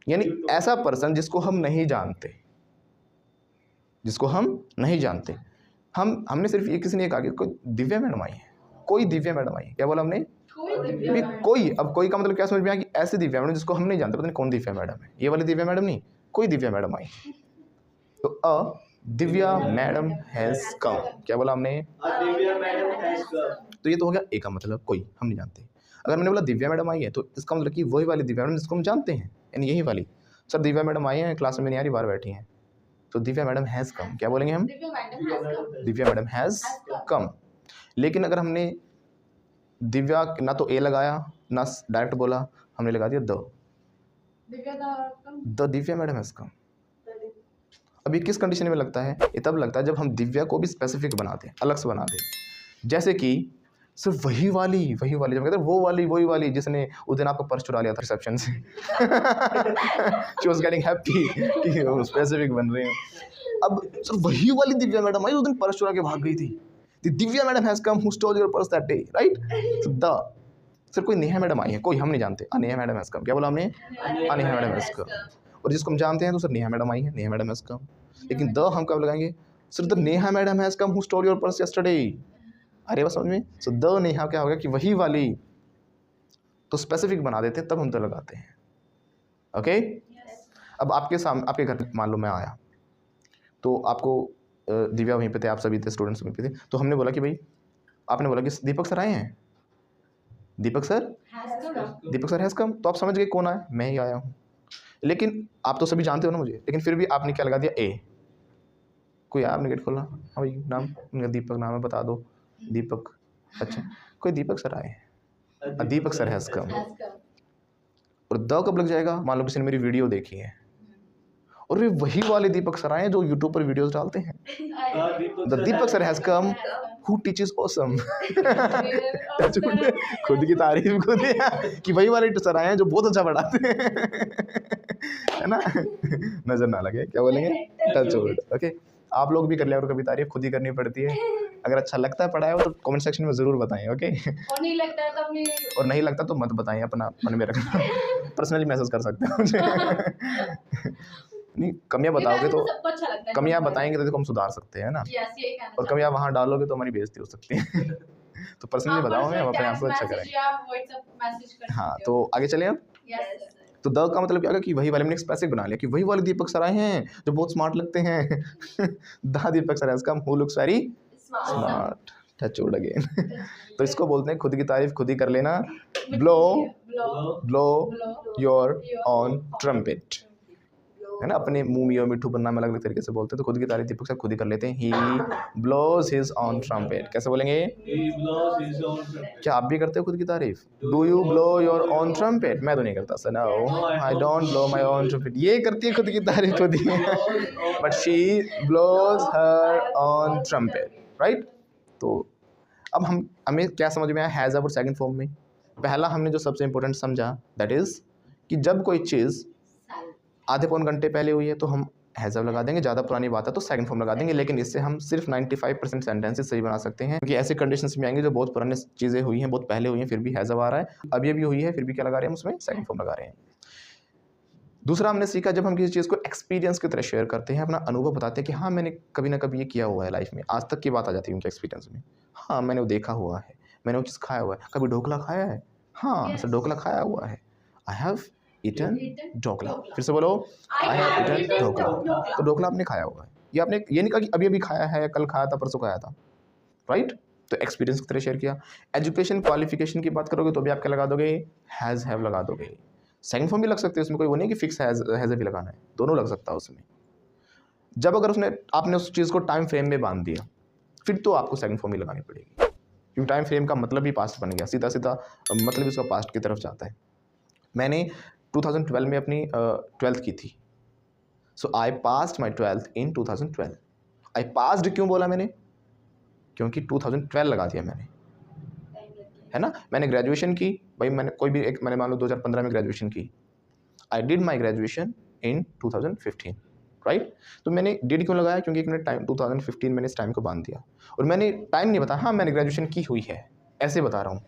यानी ऐसा पर्सन जिसको हम नहीं जानते, जिसको हम नहीं जानते। हमने सिर्फ ये किसी ने कहा कि कोई दिव्या मैडम आई है, कोई दिव्या मैडम आई है, क्या बोला हमने, कोई। अब कोई का मतलब क्या समझ में आया कि ऐसी दिव्या मैडम जिसको हम नहीं जानते, पता नहीं कौन दिव्या मैडम है, ये वाली दिव्या मैडम नहीं, कोई दिव्या मैडम आई। तो अ दिव्या मैडम हैज कम, क्या बोला हमने, दिव्या मैडम हैज कम। तो ये तो हो गया ए का मतलब, कोई, हम नहीं जानते। अगर मैंने बोला दिव्या मैडम आई है तो इसका मतलब कि वही वाली दिव्या मैडम जिसको हम जानते हैं, यानी यही वाली। सर दिव्या मैडम आई हैं, क्लास में नहीं आ रही, बाहर बैठी हैं, तो दिव्या मैडम हैज़ कम, क्या बोलेंगे हम, दिव्या मैडम हैज़ कम। लेकिन अगर हमने दिव्या ना तो ए लगाया ना डायरेक्ट बोला, हमने लगा दिया द दिव्या मैडम हैज़ कम। अब ये किस कंडीशन में लगता है, ये तब लगता है जब हम दिव्या को भी स्पेसिफिक बना दें, अलग से बना दें। जैसे कि सिर्फ वही वाली जब कहते हैं वो वाली, वही वाली जिसने उस दिन आपका पर्स चुरा लिया था रिसेप्शन से शी वाज गेटिंग हैप्पी कि वो स्पेसिफिक बन रहे हैं। अब सिर्फ वही वाली दिव्या मैडम आई उस दिन पर्स चुरा के भाग गई थी, the Divya madam has come who stole your purse that day, right. The सिर्फ कोई नेहा मैडम आई है, कोई हम नहीं जानते, नेहा मैडम हैज कम, क्या बोला हमने, नेहा मैडम हैज कम। और जिसको हम जानते हैं तो सर नेहा मैडम आई है, नेहा मैडम हैज कम। लेकिन द हम कब लगाएंगे, sir the Neha madam has come who stole your purse yesterday. अरे बस समझ में, सो द नेहा क्या होगा कि वही वाली, तो स्पेसिफिक बना देते हैं तब हम तो लगाते हैं। ओके अब आपके सामने, आपके घर मान लो मैं आया, तो आपको दिव्या वहीं पे थे, आप सभी थे, स्टूडेंट्स वहीं पे थे, तो हमने बोला कि भाई, आपने बोला कि दीपक सर आए हैं, दीपक सर हैज़ कम, तो आप समझ गए कौन आया, मैं ही आया हूँ। लेकिन आप तो सभी जानते हो ना मुझे, लेकिन फिर भी आपने क्या लगा दिया, ए। कोई आया, आपने गेट खोला, हाँ भाई नाम, उनका दीपक नाम है, बता दो, दीपक। अच्छा, कोई दीपक सर आए हैं, दीपक सर हैज़ कम। और द कब लग जाएगा, मान लो किसी ने मेरी वीडियो देखी है और वे वही वाले दीपक सर आए हैं जो यूट्यूब पर वीडियोस डालते हैं, the Deepak sir has come who teaches awesome. खुद की तारीफ खुद ही कि वही वाले सर आए हैं जो बहुत अच्छा पढ़ाते हैं, है ना, नजर ना लगे, क्या बोलेंगे, टच वुड। ओके आप लोग भी कर लिया और कभी तारीफ खुद ही करनी पड़ती है। अगर अच्छा लगता है पढ़ाया हो तो कमेंट सेक्शन में ज़रूर बताएं, ओके। और नहीं लगता है तो अपनी, और नहीं लगता तो मत बताएं, अपना मन में रखना, पर्सनली मैसेज कर सकते हो मुझे। नहीं कमियां बताओगे तो, सबको अच्छा लगता है, कमियां बताएंगे तो देखो हम सुधार सकते हैं ना, यस यही कहना और कमियां वहाँ डालोगे तो हमारी बेइज्जती हो सकती है। तो पर्सनली बताओ हमें, हम अपने आप को अच्छा करेंगे। हाँ तो आगे चलें अब। तो द का मतलब क्या होगा कि वही वाले, मैंने स्पेसिफिक बना लिया कि वही वाले दीपक सर आए हैं जो बहुत स्मार्ट लगते हैं। The Deepak sir has come who looks very smart, touch wood again. तो इसको बोलते हैं खुद की तारीफ खुद ही कर लेना, ब्लो योर ऑन ट्रम्पेट, है ना, अपने मुंह में मिट्ठू बनना में अलग अलग तरीके से बोलते हैं, तो खुद की तारीफ दीपक सर खुद ही कर लेते हैं, ही ब्लोज हिज ऑन ट्रम्पेट। कैसे बोलेंगे, क्या आप भी करते हो खुद की तारीफ, do you blow your own trumpet. मैं तो नहीं करता sir, no I don't blow my own trumpet. ये करती है खुद की तारीफ खुद ही, but she blows her own trumpet, right. तो अब हमें क्या समझ में आया हैज़ अब और सेकंड फॉर्म में। पहला हमने जो सबसे इंपॉर्टेंट समझा दैट इज़ कि जब कोई चीज़ आधे पौन घंटे पहले हुई है तो हम हैज़ अब लगा देंगे, ज़्यादा पुरानी बात है तो सेकंड फॉर्म लगा देंगे। लेकिन इससे हम सिर्फ 95% सेंटेंसेस सही बना सकते हैं, क्योंकि ऐसे कंडीशंस में आएंगे जो बहुत पुरानी चीज़ें हुई हैं, बहुत पहले हुई हैं, फिर भी हैज़ अब आ रहा है, अब ये भी हुई है फिर भी क्या लगा रहे हैं, उसमें सेकंड फॉर्म लगा रहे हैं। दूसरा हमने सीखा जब हम किसी चीज़ को एक्सपीरियंस की तरह शेयर करते हैं, अपना अनुभव बताते हैं कि हाँ मैंने कभी ना कभी ये किया हुआ है लाइफ में, आज तक की बात आ जाती है उनके एक्सपीरियंस में, हाँ मैंने वो देखा हुआ है, मैंने वो चीज़ खाया हुआ है, कभी ढोकला खाया है, हाँ सर ढोकला खाया हुआ है, आई हैव ईटन ढोकला। फिर से बोलो, आई हैव ईटन ढोकला। तो ढोकला आपने खाया हुआ है, ये आपने ये नहीं कहा कि अभी अभी खाया है, कल खाया था, परसों खाया था, राइट। तो एक्सपीरियंस की तरह शेयर किया। एजुकेशन क्वालिफिकेशन की बात करोगे तो भी आप क्या लगा दोगे, हैज़ हैव लगा दोगे। सेकंड फॉर्म भी लग सकते हैं, उसमें कोई वो नहीं कि फिक्स हैज़ भी लगाना है, दोनों लग सकता है उसमें। जब अगर आपने उस चीज़ को टाइम फ्रेम में बांध दिया फिर तो आपको सेकंड फॉर्म ही लगानी पड़ेगी, क्योंकि टाइम फ्रेम का मतलब ही पास्ट बन गया, सीधा सीधा मतलब इसका पास्ट की तरफ जाता है। मैंने 2012 में अपनी 12th की थी, सो I passed my 12th in 2012। I passed क्यों बोला मैंने, क्योंकि 2012 लगा दिया मैंने, है ना। मैंने ग्रेजुएशन की, भाई मैंने मान लो 2015 में ग्रेजुएशन की। I did my graduation in 2015, right. तो मैंने डिड क्यों लगाया, क्योंकि मैंने टाइम 2015 मैंने इस टाइम को बांध दिया, और मैंने टाइम नहीं बताया, हाँ मैंने ग्रेजुएशन की हुई है, ऐसे बता रहा हूँ,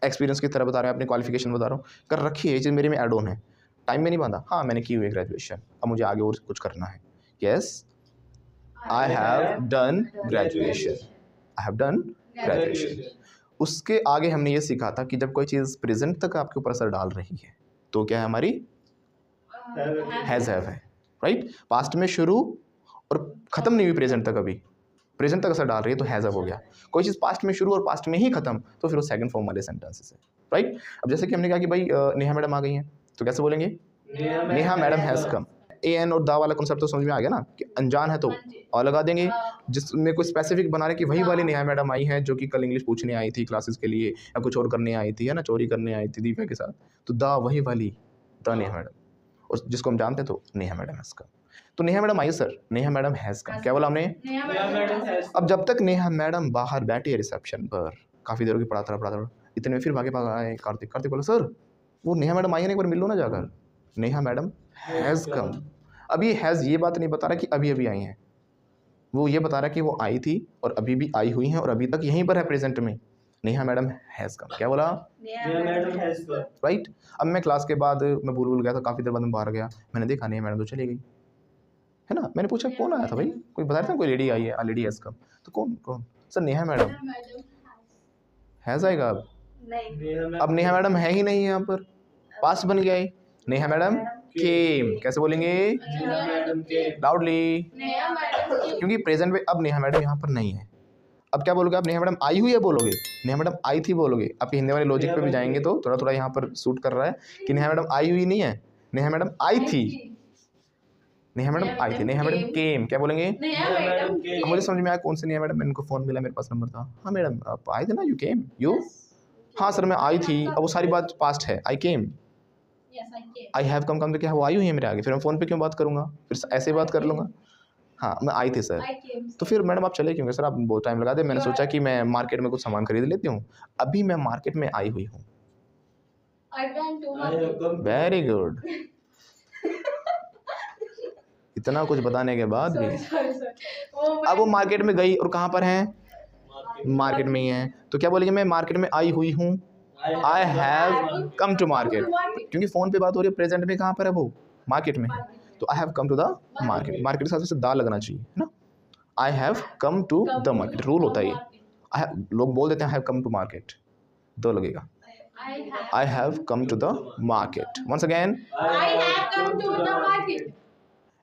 एक्सपीरियंस की तरह बता रहा हूँ, अपनी क्वालिफिकेशन बता रहा हूँ, कर रखी है ये चीज़ मेरे में ऐड ऑन है। टाइम में नहीं बांधा, हाँ मैंने की हुई है ग्रेजुएशन, अब मुझे आगे और कुछ करना है। Yes I have done graduation, I have done graduation. उसके आगे हमने ये सीखा था कि जब कोई चीज़ प्रेजेंट तक आपके ऊपर असर डाल रही है तो क्या है, हमारी हैज़ हैव है, राइट। पास्ट में शुरू और ख़त्म नहीं हुई प्रेजेंट तक, अभी प्रेजेंट तक असर डाल रही है तो हैज़ हैव हो गया। कोई चीज़ पास्ट में शुरू और पास्ट में ही खत्म तो फिर वो सेकंड फॉर्म वाले सेंटेंसेस है, राइट। अब जैसे कि हमने कहा कि भाई नेहा मैडम आ गई हैं, तो कैसे बोलेंगे, Neha madam has come. A an और दा वाला कॉन्सेप्ट तो समझ में आ गया ना, कि अनजान है तो और लगा देंगे, जिसमें कोई स्पेसिफिक बना रहे कि वही वाली नेहा मैडम आई हैं जो कि कल इंग्लिश पूछने आई थी क्लासेस के लिए, या कुछ और करने आई थी, है ना, चोरी करने आई थी दीपा के साथ, तो दा वही वाली द नेहा मैडम, और जिसको हम जानते हैं तो नेहा मैडम हैज़ कम। तो नेहा मैडम आई sir, Neha madam has come, क्या बोला हमने। अब जब तक नेहा मैडम बाहर बैठी है रिसेप्शन पर, काफ़ी देर की पढ़ाता रहा, इतने में फिर भागे आए कार्तिक बोला सर वो नेहा मैडम आई है ना, एक बार मिल लो ना जाकर। नेहा मैडम हैज़ कम। अब ये हैज़ ये बात नहीं बता रहा कि अभी अभी आई हैं, वो ये बता रहा कि वो आई थी और अभी भी आई हुई हैं और अभी तक यहीं पर है प्रेजेंट में। नेहा मैडम हैज़ कम, क्या बोला, राइट। अब मैं क्लास के बाद मैं भूल गया था, काफ़ी देर बाद मैं बाहर गया, मैंने देखा नेहा मैडम तो चली गई, है ना। मैंने पूछा कौन आया था भाई, कोई बता रहा था कोई लेडी आई है, लेडी हैज़ कम, तो कौन सर, नेहा मैडम हैज़ आएगा अब नहीं, अब नेहा मैडम है ही नहीं यहाँ पर, पास्ट बन गया है। नेहा मैडम केम, कैसे बोलेंगे, लाउडली, क्योंकि प्रेजेंट में अब नेहा मैडम यहाँ पर नहीं है। अब क्या बोलोगे आप, नेहा मैडम आई हुई है बोलोगे, नेहा मैडम आई थी बोलोगे। आपके हिंदी वाले लॉजिक पे भी जाएंगे तो थोड़ा थोड़ा यहाँ पर सूट कर रहा है कि नेहा मैडम आई हुई नहीं है, नेहा मैडम आई थी, नेहा मैडम आई थी, नेहा मैडम केम, क्या बोलेंगे। अब मुझे समझ में आया कौन सी नेहा मैडम, इनको फ़ोन मिला, मेरे पास नंबर था, हाँ मैडम आप आए थे ना, यू केम, यू, हाँ सर मैं आई थी। अब वो सारी बात पास्ट है, आई केम, आई हैव कम तो क्या वो आई हुई है मेरे आगे, फिर मैं फ़ोन पे क्यों बात करूँगा, फिर ऐसे बात कर लूँगा, हाँ मैं आई थी सर। तो फिर मैडम आप चले क्यों, सर आप बहुत टाइम लगा दे, मैंने सोचा कि मैं मार्केट में कुछ सामान खरीद लेती हूँ, अभी मैं मार्केट में आई हुई हूँ। Very good. इतना कुछ बताने के बाद भी अब वो मार्केट में गई और कहाँ पर है, मार्केट में ही है, तो क्या बोलेंगे, मैं मार्केट में आई हुई हूँ, I have come to market, क्योंकि फ़ोन पे बात हो रही है, प्रेजेंट में कहाँ पर है वो, मार्केट में, तो I have come to the market, market के साथ से दा लगना चाहिए, है ना। I have come to the market, rule होता है ये, लोग बोल देते हैं I have come to market, दो लगेगा, I have come to the market, once again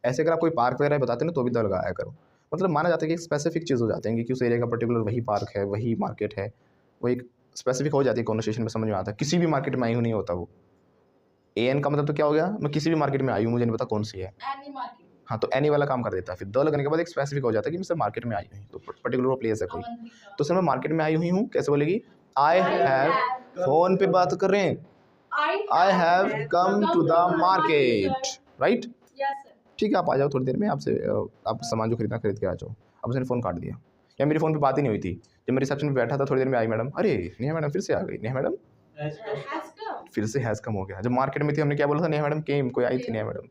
ऐसे अगर आप कोई पार्क वगैरह बताते हैं ना तो भी द लगाया करो, मतलब माना जाता है कि एक स्पेसिफिक चीज़ हो जाती है कि उस एरिया का पर्टिकुलर वही पार्क है, वही मार्केट है, वो एक स्पेसिफिक हो जाती है, कॉन्वर्सेशन में समझ में आता है, किसी भी मार्केट में आई हूँ नहीं होता वो। एन का मतलब तो क्या हो गया, मैं किसी भी मार्केट में आई हूँ, मुझे नहीं पता कौन सी है, हाँ तो एनी वाला काम कर देता है, फिर द लगने के बाद एक स्पेसिफिक हो जाता है कि मैं सर मार्केट में आई हुई, तो पर्टिकुलर प्लेस है कोई, तो सर मैं मार्केट में आई हुई हूँ, कैसे बोलेगी, आई हैव, फ़ोन पे बात कर रहे हैं, I have come to the market, right. ठीक है आप आ जाओ थोड़ी देर में, आपसे आप सामान जो खरीदना खरीद के आ जाओ। अब उसने फ़ोन काट दिया, या मेरी फ़ोन पे बात ही नहीं हुई थी, जब मैं रिसेप्शन में बैठा था थोड़ी देर में आई मैडम, अरे नेहा मैडम फिर से आ गई, नेहा मैडम फिर से हैज़ कम हो गया। जब मार्केट में थी हमने क्या बोला था, नेहा मैडम केम, कोई आई थी नेहा मैडम,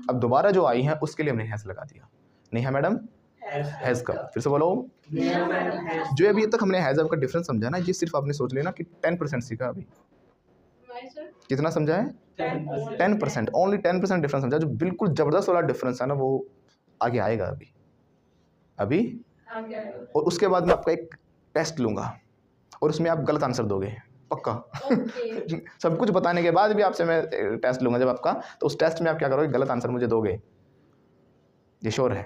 अब दोबारा जो आई हैं उसके लिए हमने हैज़ लगा दिया, नेहा मैडम हैज़ कम, फिर से बोलो। जो अभी तक हमने हैज़ का डिफरेंस समझा ना, ये सिर्फ आपने सोच लेना कि 10% सीखा अभी, कितना समझा है, 10%, ओनली 10% डिफरेंस समझा, जो बिल्कुल ज़बरदस्त वाला डिफरेंस है ना वो आगे आएगा अभी, और उसके बाद मैं आपका एक टेस्ट लूँगा और उसमें आप गलत आंसर दोगे पक्का। सब कुछ बताने के बाद भी आपसे मैं टेस्ट लूँगा जब आपका, तो उस टेस्ट में आप क्या करोगे, गलत आंसर मुझे दोगे, ये श्योर है।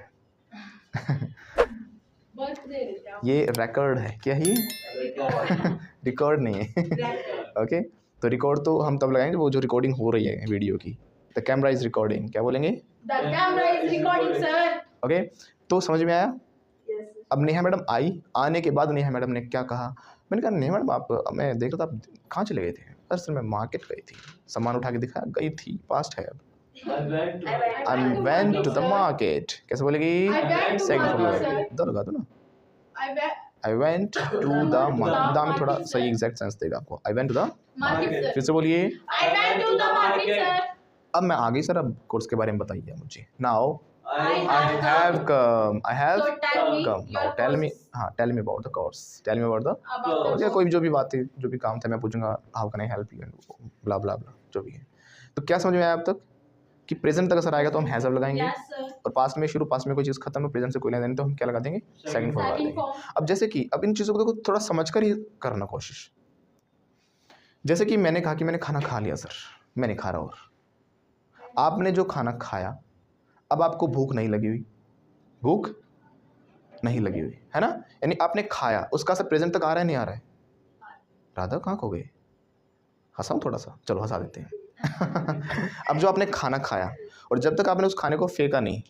बर्थडे ये रिकॉर्ड है, क्या है ये? रिकॉर्ड नहीं है। ओके, तो रिकॉर्ड तो हम तब लगाएंगे वो जो रिकॉर्डिंग हो रही है वीडियो की। द कैमरा इज रिकॉर्डिंग, क्या बोलेंगे? The camera is recording sir. Okay, तो समझ में आया? Yes, sir. अब नेहा मैडम आई, आने के बाद नेहा मैडम ने क्या कहा? मैंने कहा नेहा मैडम आप, मैं देख रहा था आप कहाँ चले गए थे? सर मैं मार्केट गई थी, सामान उठा के दिखाया, गई थी, पास्ट है अब। I went I to went to the market, कैसे बोलेगी? I went to Second market, form sir. दो लगा दो ना। I went I went to the market, दा में थोड़ा सही एग्जैक्ट सेंस देगा आपको। I went to the, market फिर सर। से बोलिए। I went to the market sir. अब मैं आ गई सर, अब कोर्स के बारे में बताइए मुझे। Now I I have come, I have So tell me come. Now your tell me, course. हाँ tell me about the course. Tell me about the About या कोई भी जो भी बात थी, जो भी काम था, मैं पूछूंगा how can I help you, blah blah blah जो भी है। तो क्या समझ में आया अब तक कि प्रेजेंट तक असर आएगा तो हम हैज़ लगाएंगे, यस सर। और पास्ट में शुरू, पास्ट में कोई चीज़ खत्म है, प्रेजेंट से कोई लेना देना, तो हम क्या लगा देंगे? सेकंड फॉर्म लगा सेकंड देंगे। फॉर्म। अब जैसे कि अब इन चीज़ों को देखो थोड़ा समझ कर ही करना कोशिश। जैसे कि मैंने कहा कि मैंने खाना खा लिया सर, मैं नहीं खा रहा, और आपने जो खाना खाया, अब आपको भूख नहीं लगी हुई, भूख नहीं लगी हुई है ना, यानी आपने खाया, उसका असर प्रेजेंट तक आ रहा है, नहीं आ रहा है? राधा कहाँ खो गई? हंसाऊं थोड़ा सा, चलो हंसा देते हैं। अब जो आपने खाना खाया, और जब तक आपने उस खाने को फेंका नहीं,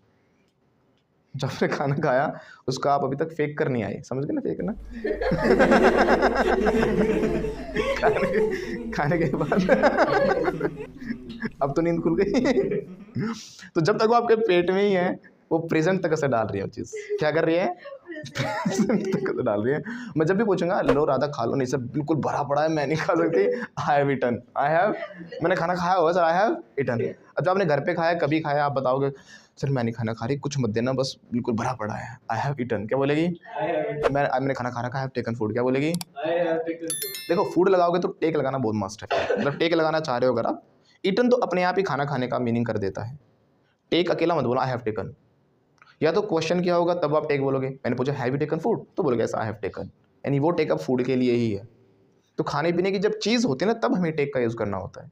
जब आपने खाना खाया उसका आप अभी तक फेंक कर नहीं आए, समझ गए ना फेंकना? खाने के बाद अब तो नींद खुल गई। तो जब तक वो आपके पेट में ही है, वो प्रेजेंट तक असर डाल रही है वो चीज़। क्या कर रही है? प्रेजेंट तक असर डाल रही है। मैं जब भी पूछूंगा लो राधा खा लो, नहीं सर बिल्कुल भरा पड़ा है, मैं नहीं खा सकती। I have eaten, I have, मैंने खाना खाया होगा सर, आई हैव ईटन। अच्छा आपने घर पे खाया, कभी खाया, आप बताओगे सर मैं नहीं खाना खा रही, कुछ मत देना, बस बिल्कुल भरा पड़ा है, आई हैव ईटन। क्या बोलेगी? मैंने खाना खा रखा है, टेकन फूड। क्या बोलेगी? देखो फूड लगाओगे तो टेक लगाना बहुत मस्ट है, मतलब टेक लगाना चाह रहे हो अगर आप। ईटन तो अपने आप ही खाना खाने का मीनिंग कर देता है, टेक अकेला मत बोला, आई हैव टेकन। या तो क्वेश्चन किया होगा तब आप टेक बोलोगे, मैंने पूछा हैव यू टेकन फूड, तो बोलोगे ऐसा आई हैव टेकन, यानी वो टेकअप फूड के लिए ही है। तो खाने पीने की जब चीज़ होती है ना, तब हमें टेक का यूज़ करना होता है,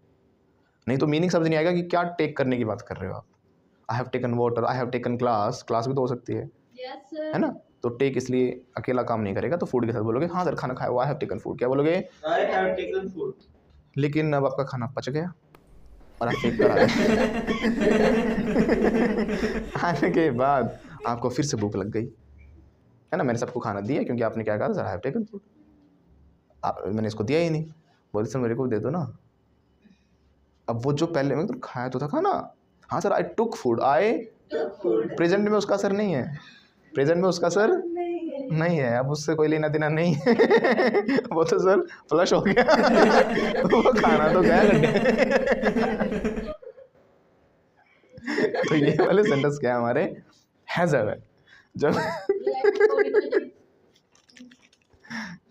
नहीं तो मीनिंग समझ नहीं आएगा कि क्या टेक करने की बात कर रहे हो आप। आई have taken water, I have taken class, class भी तो हो सकती है यस सर। है ना। तो टेक इसलिए अकेला काम नहीं करेगा, तो फूड के साथ बोलोगे हाँ सर खाना खाया हुआ, आई हैव टेकन फूड। क्या बोलोगे? I have taken food. लेकिन अब आपका खाना पच गया और आप फेंक कर आ गए। आने के बाद आपको फिर से भूख लग गई है ना, मैंने सबको खाना दिया क्योंकि आपने क्या कहा sir I have taken food, मैंने इसको दिया ही नहीं, बोलते सर मेरे को दे दो ना। अब वो जो पहले मैं तो खाया तो था खाना, हाँ sir I took food, I present में उसका असर नहीं है, प्रेजेंट में उसका असर नहीं है, अब उससे कोई लेना देना नहीं है। वो तो सर फ्लश हो गया। वो खाना तो गया गड्ढे। तो ये वाले सेंटेंस क्या है हमारे? हैज़ है। जब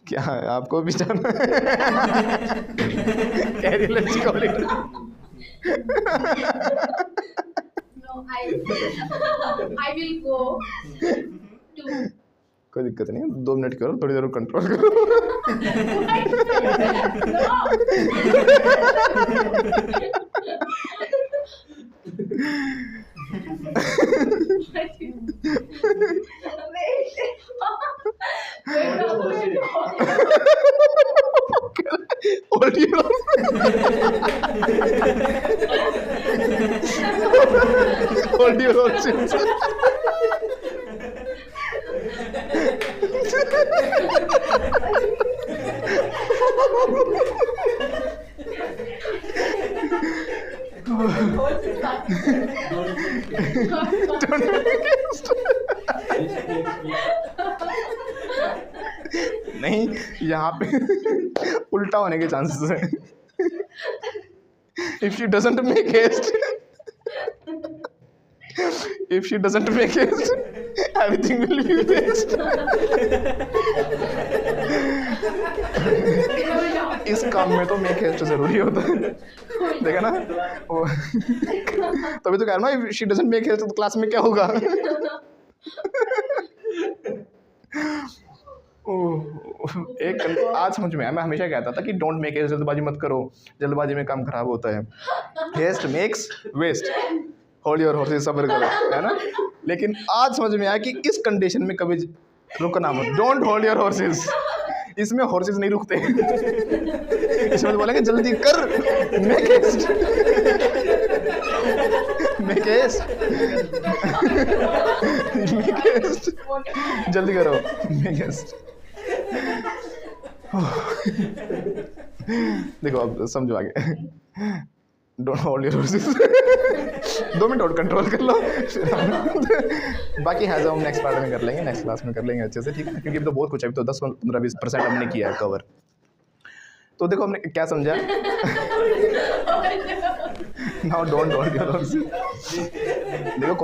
क्या आपको भी जाना carry lunch college? No I will go too. कोई दिक्कत नहीं है, 2 मिनट करो, थोड़ी देर कंट्रोल करो। Hold your hold your horses. नहीं, यहाँ पे उल्टा होने के चांसेस हैं। If she doesn't make haste, if she doesn't make haste, everything will be waste. इस काम में तो मेक हेस्ट जरूरी होता है, देखा ना वो। तभी तो कह रहा हूँ ना, if she doesn't make haste तो क्लास में क्या होगा? एक आज समझ में आया, मैं हमेशा कहता था कि डोंट मेक हेस्ट, जल्दबाजी मत करो, जल्दबाजी में काम खराब होता है। Haste makes waste, hold your horses, सब्र करो, है ना। लेकिन आज समझ में आया कि इस कंडीशन में कभी रुकना मत, डोंट होल्ड योर हॉर्सेस। इसमें हॉर्सेस नहीं रुकते। इसमें तो बोलेंगे जल्दी कर, make haste, make haste, make haste, जल्दी करो, मेक हेस्ट। देखो अब समझो आगे। Don't hold your horses. 2 minute और कंट्रोल कर लो। बाकी है जो हम नेक्स्ट पार्ट में कर लेंगे, नेक्स्ट क्लास में कर लेंगे अच्छे से, ठीक है, क्योंकि अब तो बहुत कुछ है, अभी तो 10-15-20% हमने किया है कवर। तो देखो हमने क्या समझा। Now don't hold your horses. देखो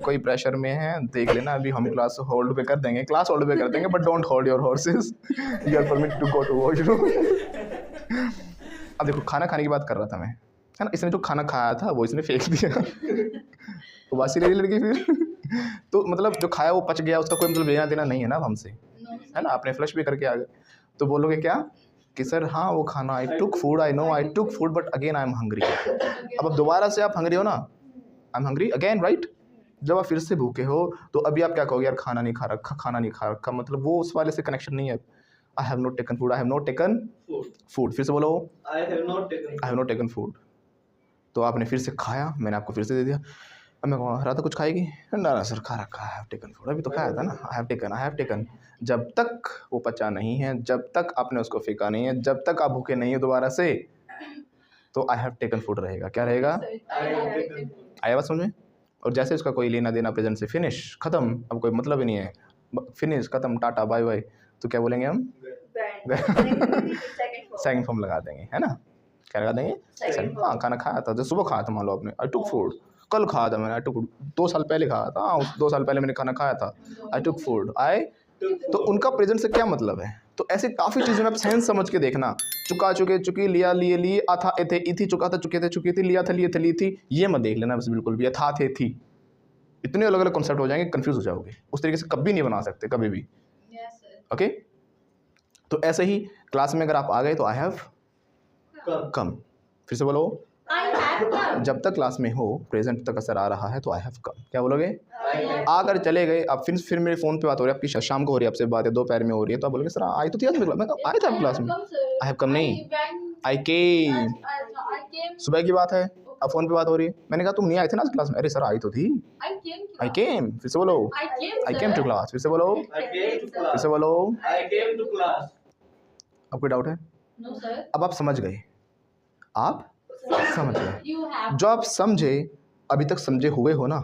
कोई प्रेशर में है, देख लेना, अभी हम क्लास होल्ड पे कर देंगे, क्लास होल्ड पे कर देंगे, but don't hold your horses, you are permitted to go to washroom. अब देखो खाना खाने की बात कर रहा था मैं, है ना, इसने जो खाना खाया था वो इसने फेंक दिया। तो वासी ले ली लड़की फिर। तो मतलब जो खाया वो पच गया, उसका कोई मतलब लेना देना नहीं है ना हमसे, है ना, आपने फ्लश भी करके आ गए। तो बोलोगे क्या कि सर हाँ वो खाना, I took food, I know I took food, but again I am hungry. अब दोबारा से आप हंग्री हो ना, I am hungry again, right. जब आप फिर से भूखे हो तो अभी आप क्या कहोगे, यार खाना नहीं खा रखा, खाना नहीं खा रखा, मतलब वो उस वाले से कनेक्शन नहीं है। I have not taken food, I have not taken food, फिर से बोलो I have not taken food. तो आपने फिर से खाया, मैंने आपको फिर से दे दिया। अब मैं कहूँ राधा कुछ खाएगी, ना सर खा रखा, आई हैव टेकन फूड, अभी तो खाया था ना, आई हैव टेकन। जब तक वो पचा नहीं है, जब तक आपने उसको फेंका नहीं है, जब तक आप भूखे नहीं हो दोबारा से, तो आई हैव टेकन फूड रहेगा। क्या रहेगा, आया बात समझ में। और जैसे उसका कोई लेना देना प्रेजेंट से फिनिश, खत्म, अब कोई मतलब ही नहीं है, फिनिश, खत्म, टाटा बाय बाय, तो क्या बोलेंगे हम, सेकंड फॉर्म लगा देंगे, है ना, क्या लगा देंगे, सेकंड। हाँ खाना खाया था, जो सुबह खाया था मान लो आपने, आई टुक फूड, कल खाया था मैंने, आई टुक, 2 साल पहले खाया था, हाँ 2 साल पहले मैंने खाना खाया था, आई टुक फूड, आई। तो उनका प्रेजेंट से क्या मतलब है। तो ऐसे काफ़ी चीज़ों में आप सेंस समझ के देखना, चुका चुके चुकी, लिया लिए ली, आ था ए थे ई थी, चुका था चुके थे चुकी थी, लिया था लिए थे ली थी, ये मत देख लेना बस बिल्कुल भी, था थे थी, इतने अलग अलग कॉन्सेप्ट हो जाएंगे, कंफ्यूज हो जाओगे, उस तरीके से कभी नहीं बना सकते कभी भी, ओके। तो ऐसे ही क्लास में अगर आप आ गए तो आई हैव कम, फिर से बोलो, जब तक क्लास में हो प्रेजेंट तक असर आ रहा है तो आई हैव कम, क्या बोलोगे, आकर चले गए। अब फिर मेरे फ़ोन पे बात हो रही है आपकी, शाम को हो रही है आपसे बात है, दोपहर में हो रही है, तो आप बोलोगे सर आई तो थी आज, मैं आया था क्लास में, आई हैव कम नहीं, आई केम, सुबह की बात है, अब फ़ोन पे बात हो रही है, मैंने कहा तुम नहीं आए थे ना क्लास में, अरे सर आई तो थी, आई केम, फिर से बोलो, आई केम टू क्लास, फिर से बोलो, फिर से बोलो, I came to class. अब कोई डाउट है, अब आप समझ गए, आप समझ गए, जो आप समझे, अभी तक समझे हुए हो ना,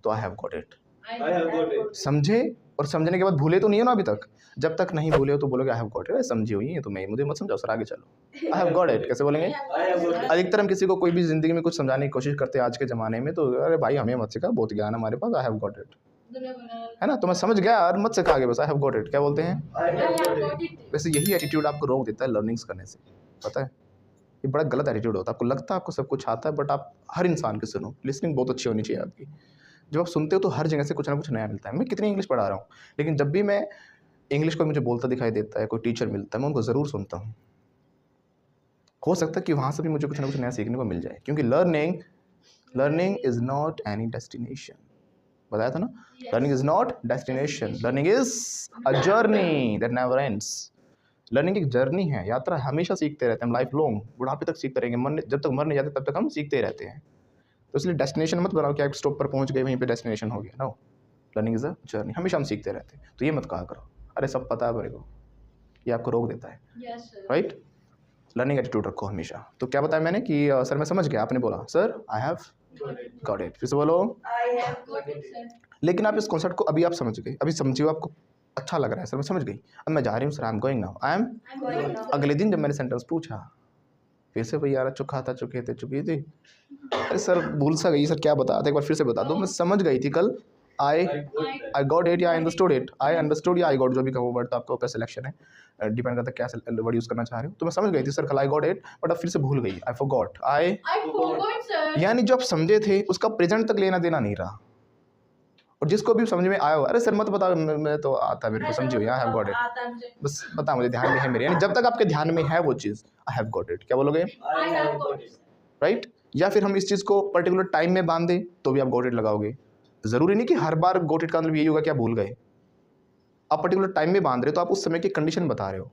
तो I have got it, I have got it. समझे और समझने के बाद भूले तो नहीं हो ना अभी तक, जब तक नहीं भूले हो तो बोलोगे आई हैव गॉट इट, समझी हुई है तो मैं, मुझे मत समझाओ सर, आगे चलो, आई हैव गॉट इट कैसे बोलेंगे। I have got it. अधिकतर हम किसी को कोई भी जिंदगी में कुछ समझाने की कोशिश करते हैं आज के ज़माने में, तो अरे भाई हमें मत सिखा, बहुत ज्ञान हमारे पास, आई हैव गॉट इट, है ना, तो मैं समझ गया और मत सिखा आगे, बस आई हैव गॉट इट, क्या बोलते हैं। I have got it. वैसे यही एटीट्यूड आपको रोक देता है लर्निंग्स करने से, पता है, ये बड़ा गलत एटीट्यूड होता है, आपको लगता है आपको सब कुछ आता है, बट आप हर इंसान की सुनो, लिसनिंग बहुत अच्छी होनी चाहिए आपकी, जब आप सुनते हो तो हर जगह से कुछ ना कुछ नया मिलता है। मैं कितनी इंग्लिश पढ़ा रहा हूँ, लेकिन जब भी मैं इंग्लिश को मुझे बोलता दिखाई देता है, कोई टीचर मिलता है, मैं उनको ज़रूर सुनता हूँ, हो सकता है कि वहाँ से भी मुझे कुछ ना कुछ नया सीखने को मिल जाए, क्योंकि learning is not any destination, बताया था ना, learning is not destination, learning is a journey that never ends. Learning एक जर्नी है, यात्रा, हमेशा सीखते रहते हैं हम, लाइफ लॉन्ग, बुढ़ापे तक सीखते रहेंगे, जब तक मर नहीं जाते तब तक हम सीखते रहते हैं। तो इसलिए डेस्टिनेशन मत बनाओ कि आप स्टॉप पर पहुंच गए वहीं पे डेस्टिनेशन हो गया, no, learning is a journey, हमेशा हम सीखते रहते हैं। तो ये मत कहा करो अरे सब पता है मेरे को, ये आपको रोक देता है, राइट। लर्निंग एटीट्यूड रखो हमेशा। तो क्या बताया मैंने कि सर मैं समझ गया, आपने बोला sir I have got it, फिर से बोलो, I have got it. लेकिन आप इस कॉन्सेप्ट को अभी आप समझ गए, अभी समझे हो, आपको अच्छा लग रहा है, सर मैं समझ गई, अब मैं जा रही हूँ sir, I am going now, I am. I'm going now. अगले दिन जब मैंने सेंटेंस पूछा, फिर से भैया चुका था चुके थे चुकी थी, अरे सर भूल सा गई सर, क्या बता एक बार फिर से बता दो, मैं समझ गई थी कल, आई गॉट इट या I understood it, I understood या आई गॉट, जो भी कहो वर्ड, तो आपका ऊपर सिलेक्शन है, डिपेंड करता है क्या वर्ड यूज़ करना चाह रहे हो। तो मैं समझ गई थी सर कल आई गॉट इट, बट अब फिर से भूल गई, आई फॉरगॉट, आई, यानी जो आप समझे थे उसका प्रेजेंट तक लेना देना नहीं रहा, और जिसको भी समझ में आया हो, अरे सर मत बता, मैं तो आता मेरे को, समझी हो, आई हैव गॉट इट, बस बता मुझे ध्यान में है मेरे, यानी जब तक आपके ध्यान में है वो चीज़, आई हैव गॉट इट, क्या बोलोगे, I have got it. Right. या फिर हम इस चीज़ को पर्टिकुलर टाइम में बांध दें तो भी आप गॉट इट लगाओगे, ज़रूरी नहीं कि हर बार गॉट इट का मतलब यही होगा कि आप भूल गए, आप पर्टिकुलर टाइम में बांध रहे हो तो आप उस समय की कंडीशन बता रहे हो।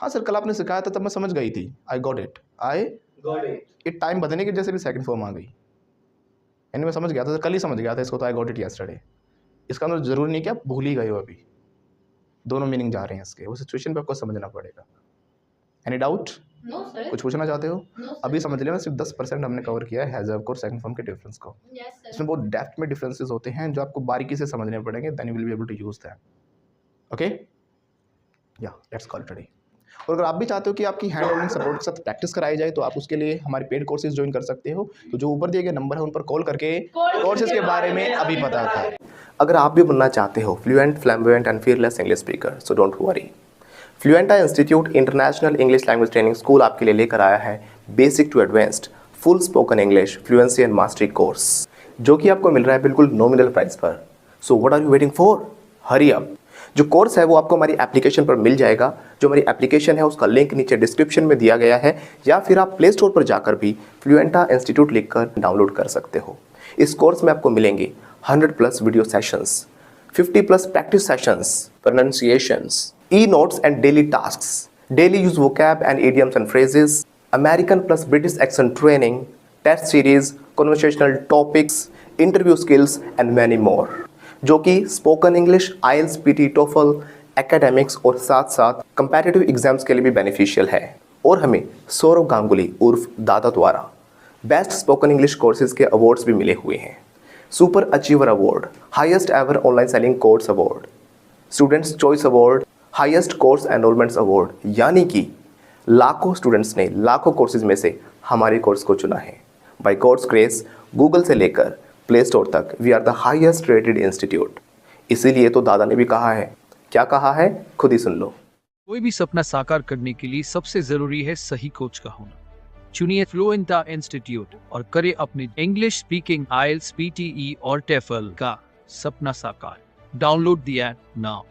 हाँ सर कल आपने सिखाया था तब मैं समझ गई थी, I got it, I Got it. It time बदलने की वजह से भी सेकंड फॉर्म आ गई, यानी मैं समझ गया था, कल ही समझ गया था इसको, तो आई गॉट इट यस्टरडे। इसका मतलब जरूरी नहीं कि आप भूल ही गए हो, अभी दोनों मीनिंग जा रहे हैं इसके, वो सिचुएशन पे आपको समझना पड़ेगा। Any doubt? No, sir. कुछ पूछना चाहते हो? No, sir. अभी समझ लेना सिर्फ 10% हमने कवर किया है हैज़ और सेकंड फॉर्म के डिफरेंस को। Yes, sir. इसमें बहुत डेप्थ में डिफरेंसेस होते हैं जो आपको बारीकी से समझने पड़ेंगे, then you will be able to use that. Okay, या लेट्स कॉल टुडे। और अगर आप भी चाहते हो कि आपकी हैंड होल्डिंग सपोर्ट के साथ प्रैक्टिस कराई जाए तो आप उसके लिए हमारे पेड कोर्सेज ज्वाइन कर सकते हो। तो जो ऊपर दिए गए नंबर है उन पर कॉल करके कोर्सेज के बारे में अभी पता करें। अगर आप भी बनना चाहते हो fluent, flamboyant and fearless English speaker, so don't worry. Fluenta institute international English language training school आपके लिए लेकर आया है basic to advanced full spoken English fluency and mastery course, जो कि आपको मिल रहा है बिल्कुल नॉमिनल प्राइस पर। So what are you waiting for, hurry up. जो कोर्स है वो आपको हमारी एप्लीकेशन पर मिल जाएगा। जो हमारी एप्लीकेशन है उसका लिंक नीचे डिस्क्रिप्शन में दिया गया है, या फिर आप प्ले स्टोर पर जाकर भी फ्लुएंटा इंस्टीट्यूट लिखकर डाउनलोड कर सकते हो। इस कोर्स में आपको मिलेंगे 100+ video sessions, 50+ practice sessions, pronunciations, e-notes and daily tasks, daily use vocab and idioms and phrases, American plus British accent training, test series, conversational topics, interview skills and many more, जो कि spoken English, IELTS, PT, TOEFL, academics और साथ साथ competitive exams के लिए भी beneficial है। और हमें सौरभ गांगुली उर्फ दादा द्वारा बेस्ट स्पोकन इंग्लिश कोर्सेज के अवार्ड्स भी मिले हुए हैं। Super achiever award, highest ever online selling course award, students choice award, highest course enrolments award, यानी कि लाखों स्टूडेंट्स ने लाखों कोर्सेज में से हमारे कोर्स को चुना है। बाय गॉड्स ग्रेस, गूगल से लेकर प्ले स्टोर तक we are the highest rated institute. इसीलिए तो दादा ने भी कहा है, क्या कहा है खुद ही सुन लो। कोई भी सपना साकार करने के लिए सबसे जरूरी है सही कोच का होना। चुनिए फ्लुएंटा इंस्टीट्यूट और करें अपनी इंग्लिश स्पीकिंग, IELTS, PTE और TOEFL का सपना साकार। Download the app now.